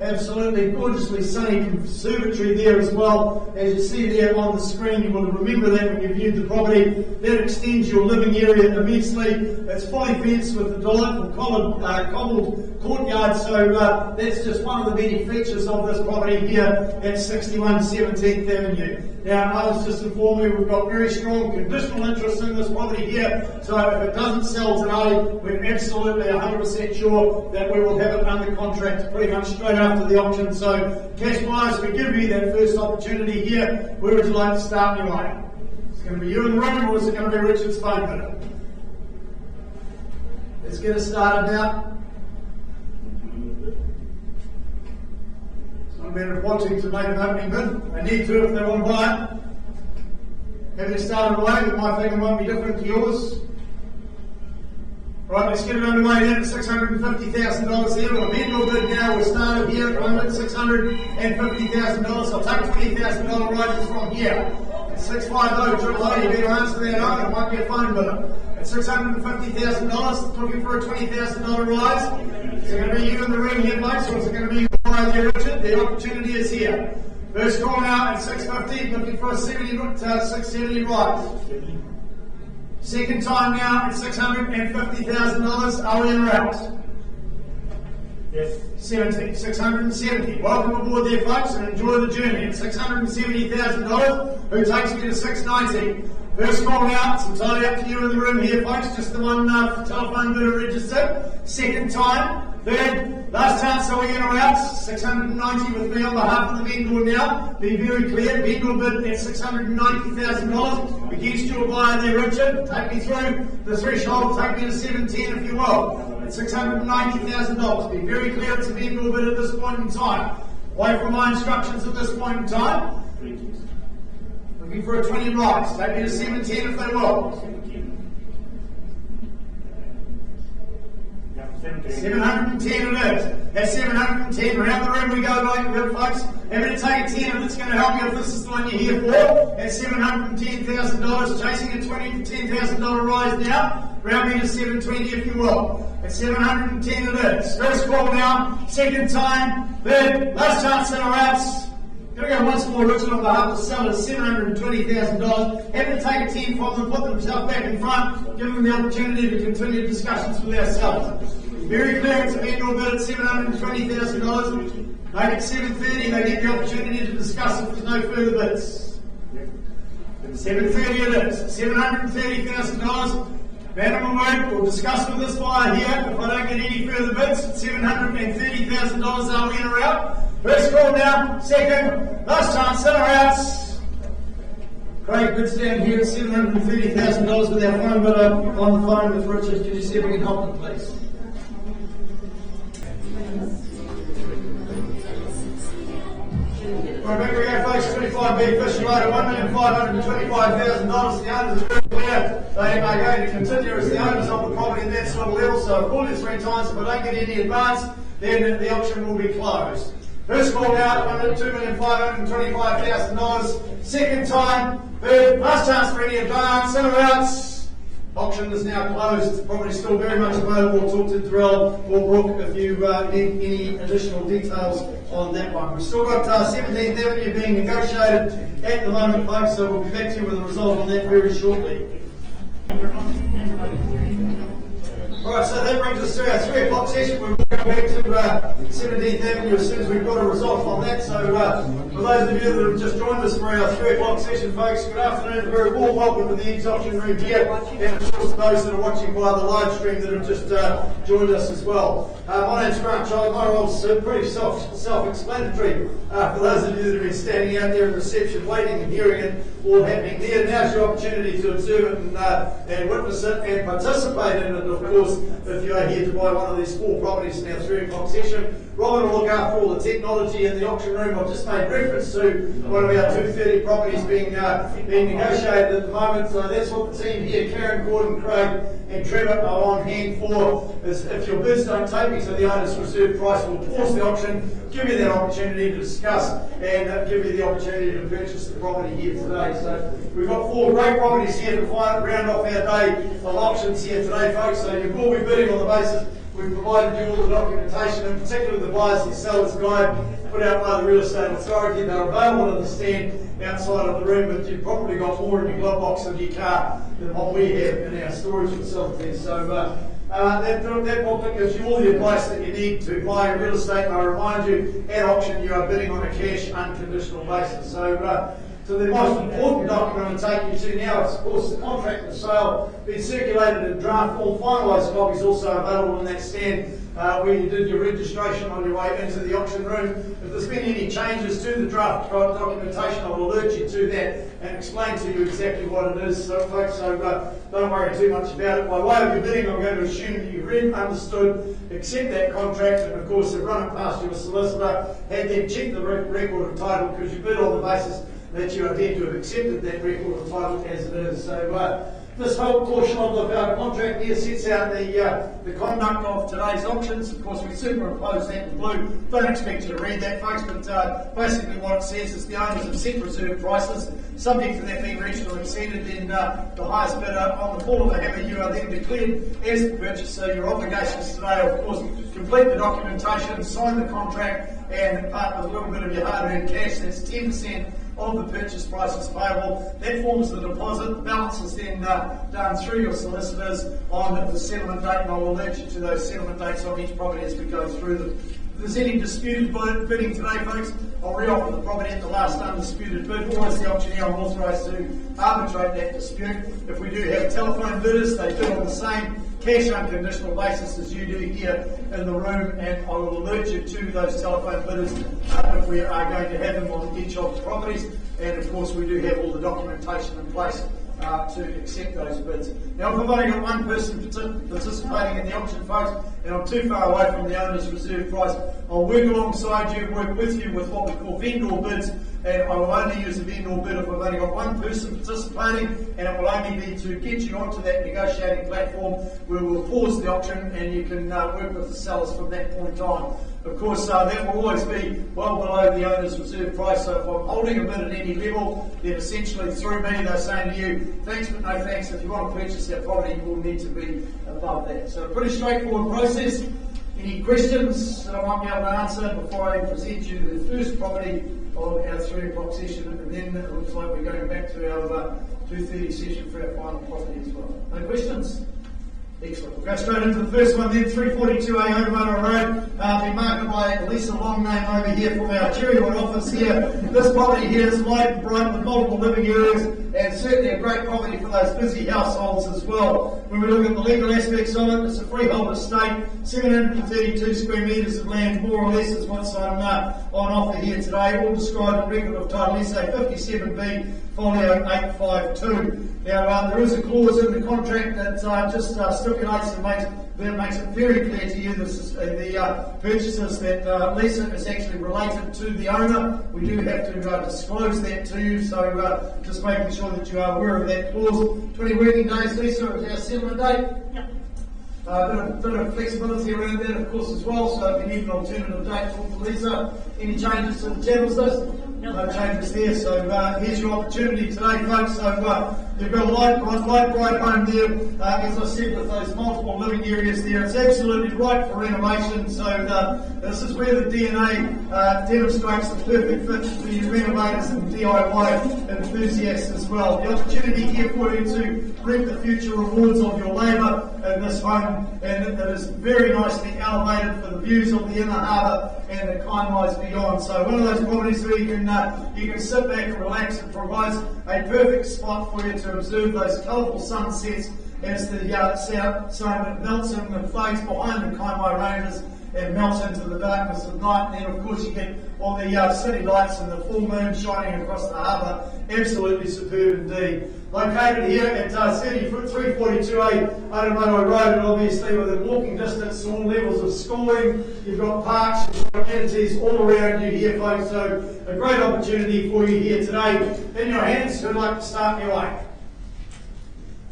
absolutely gorgeously sunny conservatory there as well. As you see there on the screen, you will remember that when you viewed the property. That extends your living area immensely. It's fully fenced with a delightful cobbled courtyard, so that's just one of the many features of this property here at 61 17th Avenue. Now, others just informed me we've got very strong conditional interest in this property here, so if it doesn't sell today, we're absolutely 100% sure that we will have it under contract pretty much straight after the auction. So, cash buyers, we give you that first opportunity here. Where would you like to start anyway? Is it going to be you in the room, or is it going to be Richard's phone bidder? Let's get it started now. It's not a matter of wanting to make an opening bid. They need to if they want to buy it. Having started away, but my figure might be different to yours. Right, let's get it underway then at $650,000 here. We'll amend our bid now. We'll start it here at $650,000. I'll take $20,000 rises from here. At 650 triple O, you better answer that out. It might be a phone bidder. At $650,000, looking for a $20,000 rise. Is it going to be you in the room here, folks, or is it going to be you right there, Richard? The opportunity is here. First call now at 650, looking for a 670 rise. Second time now at $650,000. Are we in or out? Yes. 670. Welcome aboard there, folks, and enjoy the journey. At $670,000, who takes me to 690? First call out, it's entirely up to you in the room here, folks. Just the one telephone bit of register. Second time. Third, last chance, so we're in or out. 690 with me on behalf of the vendor now. Be very clear, vendor bid at $690,000 against your buyer there, Richard. Take me through the threshold, take me to 710 if you will. At $690,000. Be very clear, it's a vendor bid at this point in time. Away from my instructions at this point in time. Looking for a 20 rise. Take me to 710 if they will. 710 it is. At 710, around the room we go like that, folks. Happy to take a 10 if it's going to help you, if this is the one you're here for. At $710,000, chasing a $20,000 to $10,000 rise now. Round me to 720 if you will. At 710 it is. First call now, second time, third, last chance in or outs. Going to go once more, Richard, on behalf of the sellers, $720,000. Happy to take a 10 from them, put themselves back in front, give them the opportunity to continue discussions with our sellers. Very clear, it's a vendor bid at $720,000. Make it 730, they get the opportunity to discuss if there's no further bids. 730 it is. $730,000. Madam Word, we'll discuss with this buyer here. If I don't get any further bids, $730,000, are we in or out? First call now, second, last chance, in or outs. Craig, bids down here at $730,000 with our phone bidder on the phone with Richard. Could you see if we can help them, please? Right, back we go, folks. 25B fishing load of $1,525,000. The owners are very clear. They are going to continue as the owners of the property at that sort of level. So I've called you 3 times. If I don't get any advance, then the auction will be closed. First call now, $2,525,000. Second time, third, last chance for any advance. In or outs. Auction is now closed. It's probably still very much available. Talk to Darrell or Brooke if you need any additional details on that one. We've still got 17th Avenue being negotiated at the moment, folks, so we'll be back to you with a result on that very shortly. Alright, so that brings us to our 3 o'clock session. We'll go back to 17th Avenue as soon as we've got a result on that. So for those of you that have just joined us for our 3 o'clock session, folks, good afternoon. Very warm welcome to the EVES auction room here. And of course those that are watching via the live stream that have just joined us as well. My name's Grant Child. My role's pretty self-explanatory. For those of you that have been standing out there in reception waiting and hearing it all happening there, now's your opportunity to observe it and witness it and participate in it, of course. If you are here to buy one of these 4 properties in our 3 o'clock session, Robin will look after all the technology in the auction room. I've just made reference to one of our 230 properties being negotiated at the moment. So that's what the team here, Karen, Gordon, Craig and Trevor, are on hand for. Is if your bids don't take me to the owner's reserve price, we'll pause the auction, give you that opportunity to discuss and give you the opportunity to purchase the property here today. So we've got 4 great properties here to round off our day of auctions here today, folks. So you will be bidding on the basis we've provided you all the documentation, in particular the buyers and sellers guide put out by the Real Estate Authority. They're available on the stand outside of the room, but you've probably got more in your glove box of your car than what we have in our storage facilities. So that book gives you all the advice that you need to buy real estate. And I remind you, at auction you are bidding on a cash unconditional basis. So the most important document I'm taking you to now is, of course, the contract of sale, being circulated in draft form. Finalised copies also available in that stand where you did your registration on your way into the auction room. If there's been any changes to the draft documentation, I will alert you to that and explain to you exactly what it is, so folks. So don't worry too much about it. By way of your bidding, I'm going to assume that you've read, understood, accept that contract, and of course have run it past your solicitor, had them check the record of title, because you bid on the basis that you are deemed to have accepted that record of title as it is. So this whole portion of our contract here sets out the conduct of today's auctions. Of course, we superimpose that in blue. Don't expect you to read that, folks, but basically what it says is the owners have set reserve prices. Subject to that being reached or exceeded, then the highest bidder on the fall of the hammer, you are then declared as the purchaser. Your obligations today are, of course, complete the documentation, sign the contract, and part with a little bit of your hard-earned cash, that's 10% of the purchase price is payable. That forms the deposit. The balance is then done through your solicitors on the settlement date, and I will alert you to those settlement dates on each property as we go through them. If there's any disputed bidding today, folks, I'll re-offer the property at the last undisputed bid. Always the option I'm authorised to arbitrate that dispute. If we do have telephone bidders, they bid on the same cash unconditional basis as you do here in the room, and I will alert you to those telephone bidders if we are going to have them on each of the properties. And of course, we do have all the documentation in place to accept those bids. Now, if I've only got one person participating in the auction, folks, and I'm too far away from the owner's reserve price, I'll work alongside you, work with you with what we call vendor bids, and I will only use a vendor bid if I've only got one person participating, and it will only be to get you onto that negotiating platform where we'll pause the auction and you can work with the sellers from that point on. Of course, that will always be well below the owner's reserve price, so if I'm holding a bid at any level, then essentially through me they're saying to you, thanks but no thanks. If you want to purchase that property, you will need to be above that. So a pretty straightforward process. Any questions that I might be able to answer before I present you the first property of our 3 o'clock session, and then it looks like we're going back to our 2:30 session for our final property as well. No questions? Excellent. We'll go straight into the first one then, 342A Otamoto Road, been marketed by Lisa Long name over here from our Cherrywood office here. This property here is light and bright with multiple living areas, and certainly a great property for those busy households as well. When we look at the legal aspects of it, it's a freehold estate, 732 square metres of land, more or less is what's on offer here today, all described in record of title SA 57B, folio 852. Now, there is a clause in the contract that just stipulates and makes it very clear to you, the purchasers, that Lisa is actually related to the owner. We do have to disclose that to you, so just making sure that you are aware of that clause. 20 working days, Lisa, is our settlement date. Yep. Bit of flexibility around that, of course, as well, so if you need an alternative date, talk to Lisa. Any changes to the channels list? No changes there, so here's your opportunity today, folks. So you've got a light bright home there, as I said, with those multiple living areas there. It's absolutely right for renovation, so this is where the DNA demonstrates the perfect fit for you renovators and DIY enthusiasts as well. The opportunity here for you to reap the future rewards of your labour in this home, and it is very nicely elevated for the views of the inner harbour and the Kaimais beyond. So one of those properties where you can sit back and relax. It provides a perfect spot for you to observe those colourful sunsets as the sun melts in and fades behind the Kaimai ranges and melts into the darkness of night. And then, of course, you get all the city lights and the full moon shining across the harbour. Absolutely superb indeed. Located here at 342A Otamoto Road, and obviously within walking distance to all levels of schooling. You've got parks, you've got amenities all around you here, folks. So a great opportunity for you here today. In your hands, who'd like to start your way?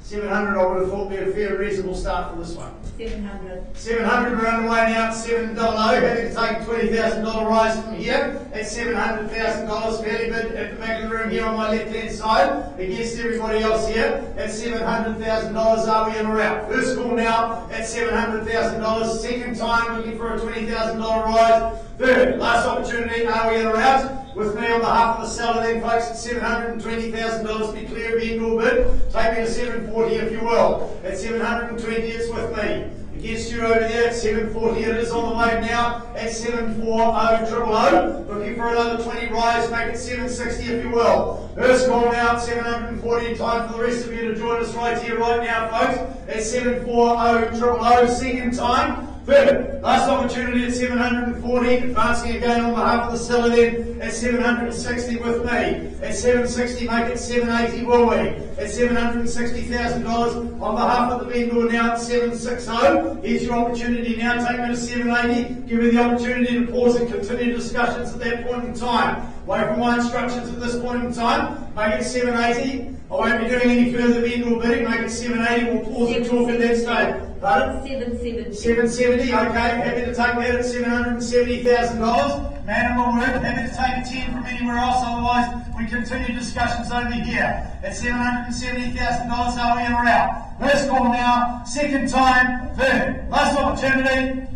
700, I would have thought would be a fair, reasonable start for this one. 700. 700, we're underway now at 700. Happy to take a $20,000 rise from here at $700,000. Fairly bid at the back of the room here on my left-hand side against everybody else here at $700,000. Are we in or out? First call now at $700,000. Second time looking for a $20,000 rise. Third, last opportunity. Are we in or out? With me on behalf of the seller then, folks, at $720,000. Be clear of your bid. Take me to 740 if you will. At 720, it's with me. Against you over there at 740, it is on the way now at 740,000. Looking for another 20 rise, make it 760 if you will. First call now at 740. Time for the rest of you to join us right here, right now, folks, at 740,000. Second time. Third, last opportunity at 740, advancing again on behalf of the seller then at 760 with me. At 760, make it 780, will we? At $760,000 on behalf of the vendor now at 760. Here's your opportunity now, take me to 780, give me the opportunity to pause and continue discussions at that point in time. Away from my instructions at this point in time, make it 780. I won't be doing any further vendor bidding, make it 780, we'll pause and talk at that stage. Pardon? 770. 770, okay, happy to take that at $770,000. Man of my word, happy to take a 10 from anywhere else, otherwise we continue discussions over here. At $770,000, are we in or out? First call now, second time, third. Last opportunity.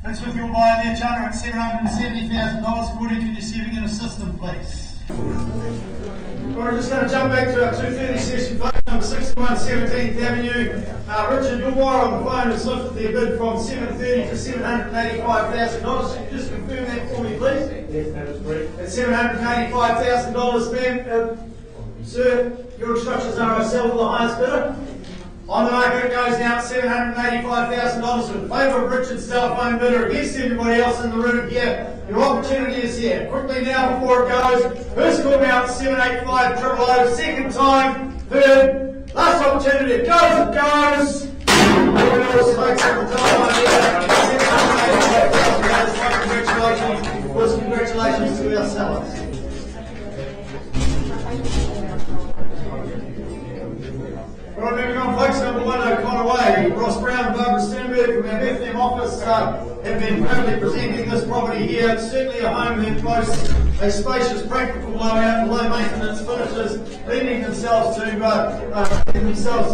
Fix with your buyer there, Chandra, at $770,000 according to your receiving in a system, please. We're just going to jump back to our 2:30 session, folks, number 61 17th Avenue. Richard, your wire on the phone has lifted their bid from $730,000 to $785,000. Just confirm that for me, please. Yes, that is correct. It's $785,000, ma'am. Sir, your instructions are I sell to the highest bidder. On the market, it goes now at $785,000 in favour of Richard's telephone bidder against everybody else in the room here. Your opportunity is here. Quickly now before it goes. First call now at 785-000. Second time. Third. Last opportunity. It goes. It goes. Everyone else folks at the telephone here. Congratulations. Of course, congratulations to our sellers. Right, moving on, folks. Number 1, O'Connor Way. Ross Brown and Barbara Sternberg from our FM office have been proudly presenting this property here. It's certainly a home that boasts a spacious, practical blowout and low maintenance finishes, lending themselves to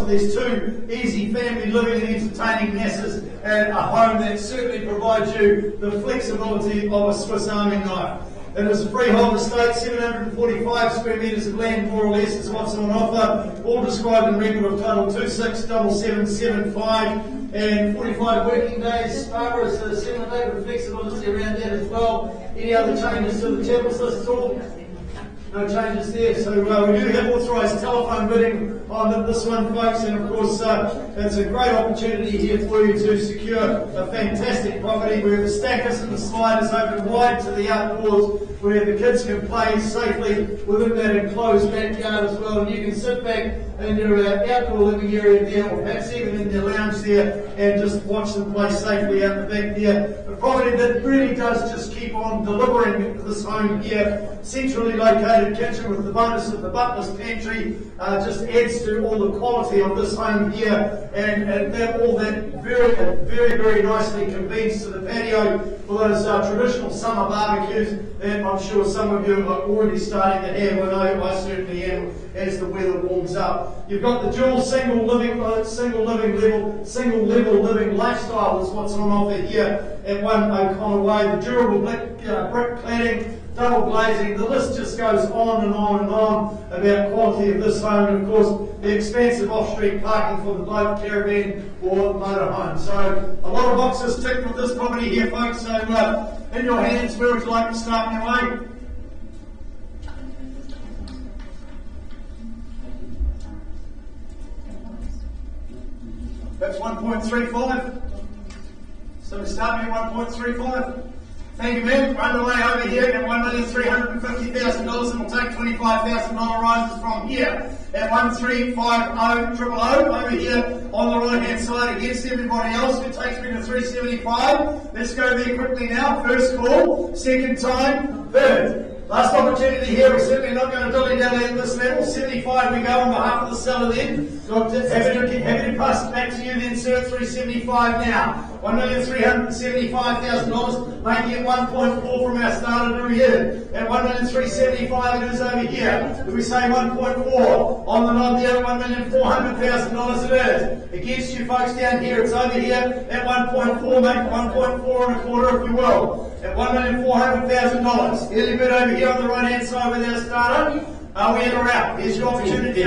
these two easy family living and entertaining messes, and a home that certainly provides you the flexibility of a Swiss Army knife. It is a freehold estate, 745 square metres of land, more or less, is what's on offer, all described in record of title 267775, and 45 working days. Barbara is a 7-day with flexibility around that as well. Any other changes to the tables list at all? No changes there. So we do have authorised telephone bidding on this one, folks, and of course it's a great opportunity here for you to secure a fantastic property where the stackers and the sliders open wide to the outdoors, where the kids can play safely within that enclosed backyard as well, and you can sit back in your outdoor living area there, or perhaps even in their lounge there, and just watch them play safely out the back there. A property that really does just keep on delivering this home here. Centrally located kitchen with the bonus of the butler's pantry just adds to all the quality of this home here, and all that very nicely convenes to the patio for those traditional summer barbecues that I'm sure some of you are already starting to have. I know I certainly am as the weather warms up. You've got the dual single level living lifestyle is what's on offer here at 1 O'Connor Way. The durable brick cladding, double glazing, the list just goes on and on and on about quality of this home, and of course the expansive off-street parking for the boat, caravan or motorhome. So a lot of boxes ticked with this property here, folks. So in your hands, where would you like to start your way? That's 1.35. So we start at 1.35. Thank you, ma'am. We're underway over here at $1,350,000, and we'll take $25,000 rises from here at 1,350,000 over here on the right hand side against everybody else. It takes me to 375. Let's go there quickly now. First call, second time, third. Last opportunity here. We're certainly not going to dilly-dally at this level. 75 we go on behalf of the seller then. Happy to pass it back to you then, sir. 375 now. $1,375,000, making it 1.4 from our starter to here. At 1,375,000 it is over here. If we say 1.4 on the nod there, $1,400,000 it is. Against you folks down here, it's over here at 1.4, make 1.4 and a quarter if you will. At $1,400,000. Early bid over here on the right hand side with our starter. Are we in or out? Here's your opportunity.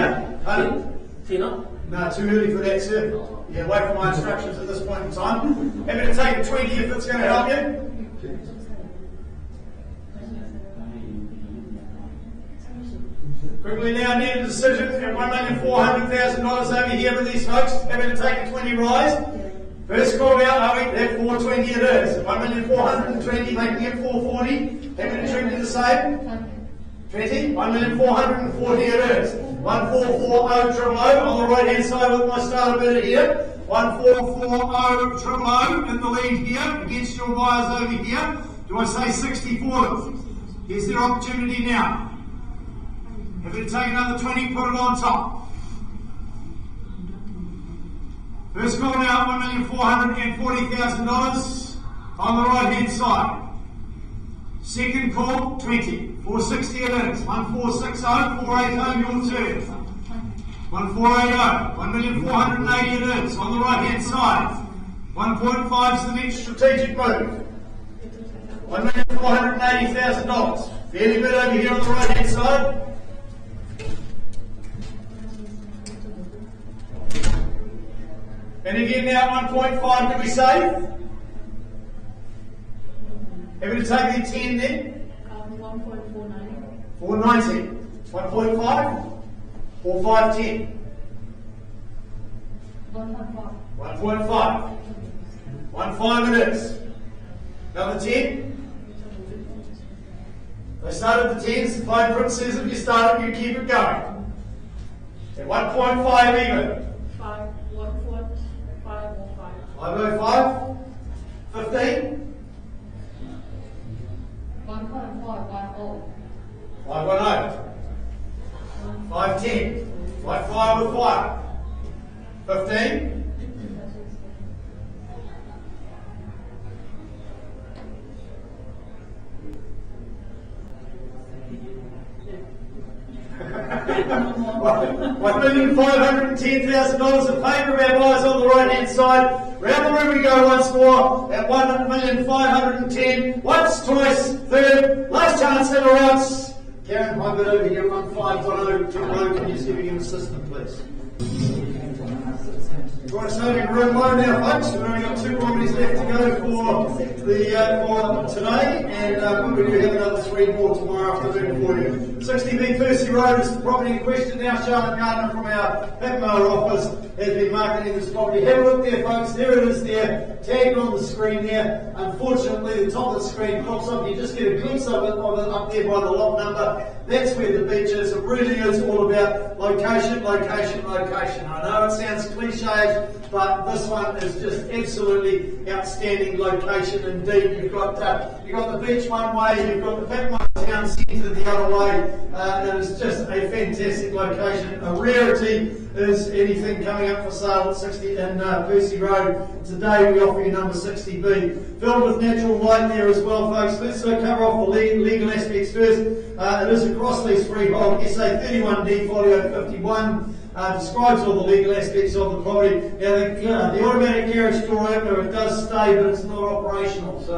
Tina? No, too early for that, sir. Yeah, wait for my instructions at this point in time. Happy to take a 20 if it's going to help you. Quickly now, need a decision at $1,400,000 over here with these folks. Happy to take a 20 rise. First call out, are we? At 420 it is. 1,420, making it 440. Happy to treat you the same. 20, 1,440 it is. 1,440,000 on the right hand side with my starter bidder here. 1,440,000 in the lead here against your buyers over here. Do I say 60 for them? Here's their opportunity now. Happy to take another 20, put it on top. First call now, $1,440,000 on the right hand side. Second call, 20. 460 it is. 1,460, 480 your turn. 1,480, 1,480 it is on the right hand side. 1.5 is the next strategic move. $1,480,000. Fairly bit over here on the right hand side. And again now 1.5 to be safe. Happy to take the 10 then? 1.490. 490. 1.5 or 510? 1.5. 1.5. 1.5 it is. Another 10. They started the 10s, the fine print says if you start it, you keep it going. At 1.5 even. 5, 1.5 or 5. 505. 15. 1.5, 510. 510. 5 with 5. 15. $1,510,000 of paper of our buyers on the right hand side. Round the room we go once more at $1,510,000. Once, twice, third, last chance ever else. Karen, I bit over here, 1510 can you see if you can assistant, please? Right, so in room low now, folks. We've only got 2 properties left to go for today, and we do have another 3 more tomorrow afternoon for you. 60B Percy Road is the property in question now. Charlotte Gardner from our Packmower office has been marketing this property. Have a look there, folks. There it is there, tagged on the screen there. Unfortunately, the top of the screen pops up. You just get a glimpse of it up there by the lot number. That's where the beach is. It really is all about location, location, location. I know it sounds cliche, but this one is just absolutely outstanding location indeed. You've got the beach one way, you've got the Packmower town centre the other way. It is just a fantastic location. A rarity is anything coming up for sale at 60 in Percy Road. Today we offer you number 60B. Filled with natural light there as well, folks. Let's cover off the legal aspects first. It is a cross lease freehold, SA 31D folio 51. Describes all the legal aspects of the property. Now, the automatic garage door opener, it does stay, but it's not operational. So,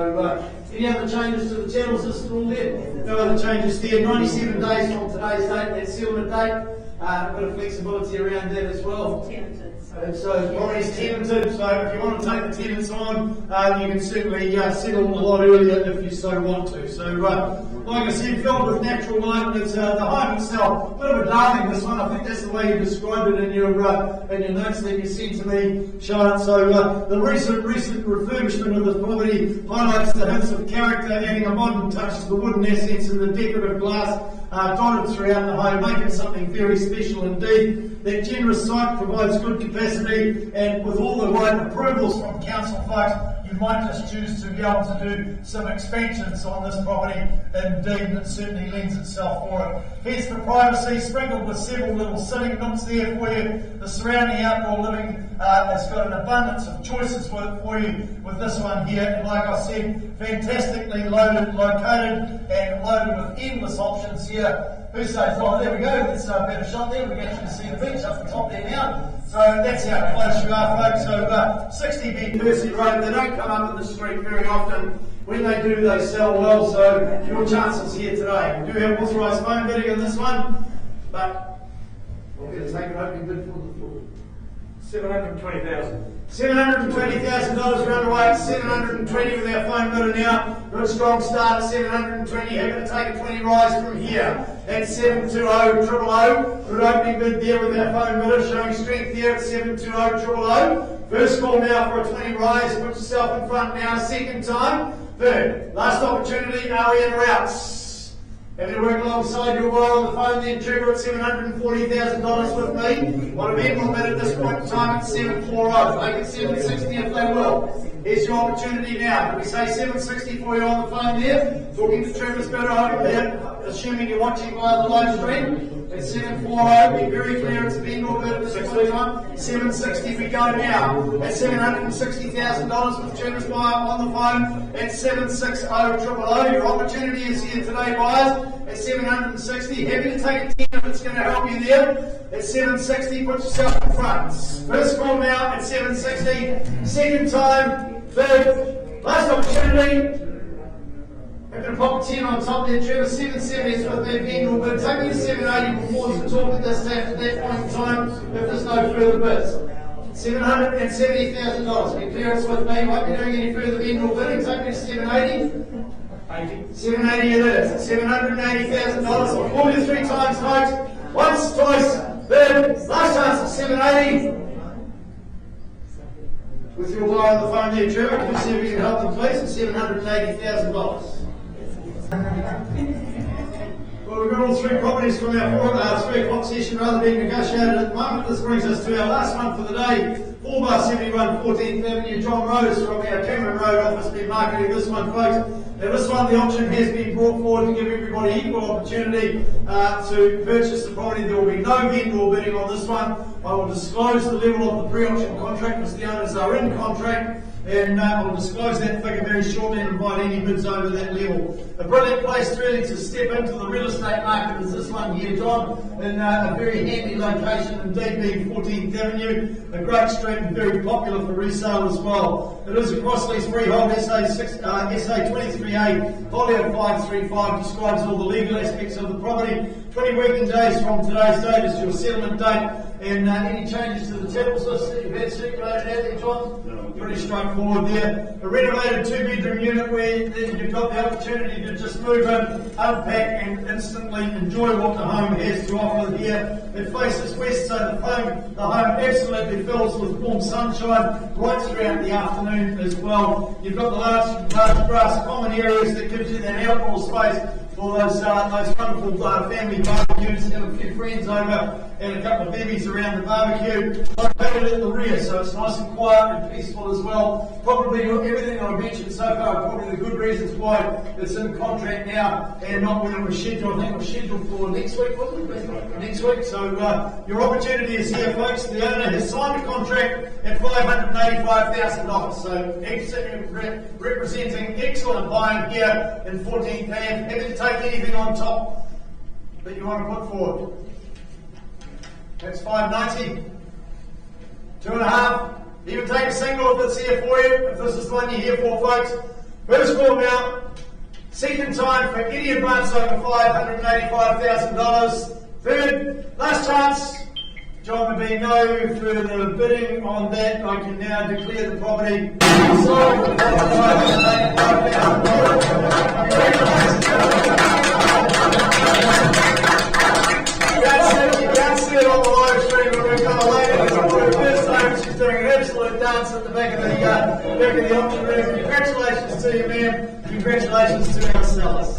any other changes to the channel system all there? No other changes there. 97 days from today's date, that settlement date. A bit of flexibility around that as well. And so the property's tenanted, so if you want to take the tenants on, you can certainly settle a lot earlier if you so want to. So, like I said, filled with natural light, and it's the home itself. A bit of a darling, this one. I think that's the way you described it in your notes that you sent to me, Charlotte. So the recent refurbishment of the property highlights the hints of character, adding a modern touch to the wooden accents and the decorative glass dotted throughout the home, making something very special indeed. That generous site provides good capacity, and with all the right approvals from council folks, you might just choose to be able to do some expansions on this property. Indeed, it certainly lends itself for it. Here's the privacy, sprinkled with several little sitting nooks there for you. The surrounding outdoor living has got an abundance of choices for you with this one here. And like I said, fantastically located and loaded with endless options here. Who says, oh, there we go, that's a better shot there. We can actually see the beach up the top there now. So that's how close you are, folks. So 60B Percy Road, they don't come up in the street very often. When they do, they sell well, so your chances here today. We do have authorised phone bidding on this one, but we're going to take an open bid for the floor. $720,000. $720,000 round away at 720 with our phone bidder now. Good strong start at 720. Happy to take a 20 rise from here at 720 000. Good opening bid there with our phone bidder showing strength there at 720 000. First call now for a 20 rise. Put yourself in front now. Second time. Third. Last opportunity. REN routes. Have you worked alongside your buyer on the phone then, Trevor, at $740,000 with me? What a men will bid at this point in time at 740. Make it 760 if they will. Here's your opportunity now. Can we say 760 for you on the phone there? Talking to Trevor's bidder over there, assuming you're watching via the live stream. At 740, be very clear it's a vendor bid at this point in time. 760 we go now. At $760,000 with Trevor's buyer on the phone at 760 000. Your opportunity is here today, buyers. At 760, happy to take a 10 if it's going to help you there. At 760, put yourself in front. First call now at 760. Second time, third, last opportunity. to pop 10 on top there, Trevor. 770 is with their vendor bid. Take me to 780 before we talk at this at that point in time if there's no further bids. $770,000. Be clear, it's with me. Won't be doing any further vendor bidding. Take me to 780. 780 it is. $780,000. I'll call you 3 times, folks. Once, twice, third. Last chance at 780. With your guy on the phone there, Trevor, can you see if we can help them, please? It's $780,000. Well, we've got all 3 properties from our 3 o'clock session rather being negotiated at the moment. This brings us to our last one for the day. 4/71 14th Avenue, John Rose from our Cameron Road office been marketing this one, folks. Now this one, the option has been brought forward to give everybody equal opportunity to purchase the property. There will be no vendor bidding on this one. I will disclose the level of the pre-auction contract because the owners are in contract, and I will disclose that figure very shortly and invite any bids over that level. A brilliant place really to step into the real estate market is this one here, John, in a very handy location indeed, being 14th Avenue, a great street and very popular for resale as well. It is a cross-lease freehold, SA 23A, folio 535, describes all the legal aspects of the property. 20 working days from today's date is your settlement date, and any changes to the tables list that you've had circulated out there, John? No. Pretty straightforward there. A renovated 2-bedroom unit where you've got the opportunity to just move in, unpack and instantly enjoy what the home has to offer here. It faces west, so the home absolutely fills with warm sunshine right throughout the afternoon as well. You've got the large grass common areas that gives you that outdoor space for those wonderful family barbecues, and a few friends over and a couple of babies around the barbecue. Located at the rear, so it's nice and quiet and peaceful as well. Probably everything I've mentioned so far are probably the good reasons why it's in contract now and not when it was scheduled. I think it was scheduled for next week, wasn't it? Next week. So your opportunity is here, folks. The owner has signed a contract at $585,000. So representing excellent buying here in 14th Ave. Happy to take anything on top that you want to put forward. That's $590. 2.5. Even take a single if it's here for you, if this is the one you're here for, folks. First call now. Second time for any advance over $585,000. Third, last chance. John, there being no further bidding on that, I can now declare the property sold for $585,000. You can't see it on the live stream, but we've got a lady who's for her first time. She's doing an absolute dance at the back of the auction room. Congratulations to you, ma'am. Congratulations to our sellers.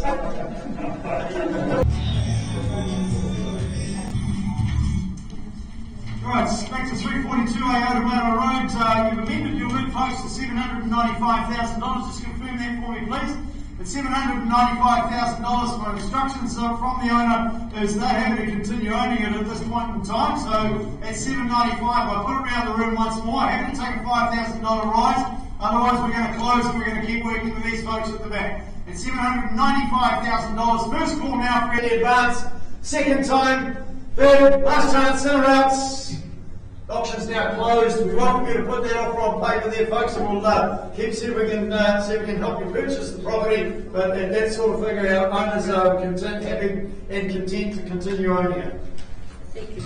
Right, back to 342A Otamana Road. You've amended your bid post to $795,000. Just confirm that for me, please. It's $795,000 for instructions from the owner is they're happy to continue owning it at this point in time. So at $795, I put it around the room once more. Happy to take a $5,000 rise. Otherwise, we're going to close and we're going to keep working with these folks at the back. At $795,000. First call now for any advance. Second time. Third, last chance, in or outs. Auction's now closed. We welcome you to put that offer on paper there, folks, and we'll see if we can help you purchase the property. But at that sort of figure, our owners are happy and content to continue owning it. Thank you.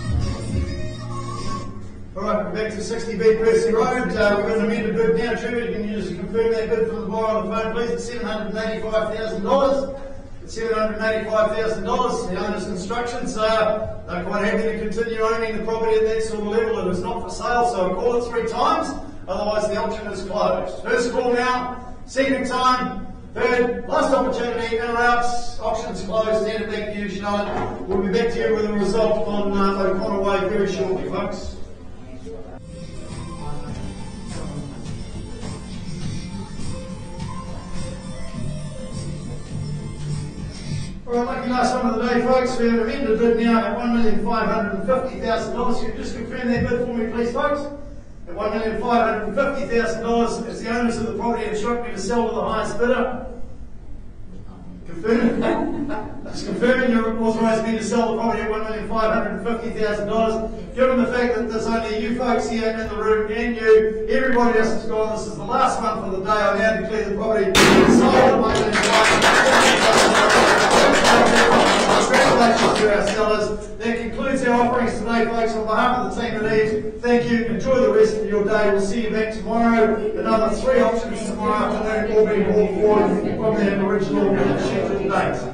All right, we're back to 60B Percy Road. We've got an amended bid now. Trevor, can you just confirm that bid for the buyer on the phone, please? It's $785,000. $785,000. The owner's instructions are they're quite happy to continue owning the property at that sort of level. It is not for sale, so I'll call it 3 times. Otherwise, the auction is closed. First call now. Second time. Third, last opportunity. In or outs. Auction's closed. Hand it back to you, Charlotte. We'll be back to you with a result on O'Connor Way very shortly, folks. Alright, lucky last one of the day, folks. We have an amended bid now at $1,550,000. You can just confirm that bid for me, please, folks. At $1,550,000, as the owners of the property instruct me to sell to the highest bidder. Confirming? Just confirming you're authorising me to sell the property at $1,550,000. Given the fact that there's only you folks here in the room and you, everybody else has gone. This is the last one for the day. I now declare the property sold at $1,550,000. behalf of the team at EVES, thank you. Enjoy the rest of your day. We'll see you back tomorrow. Another 3 options tomorrow afternoon, all being brought forward from their original scheduled dates.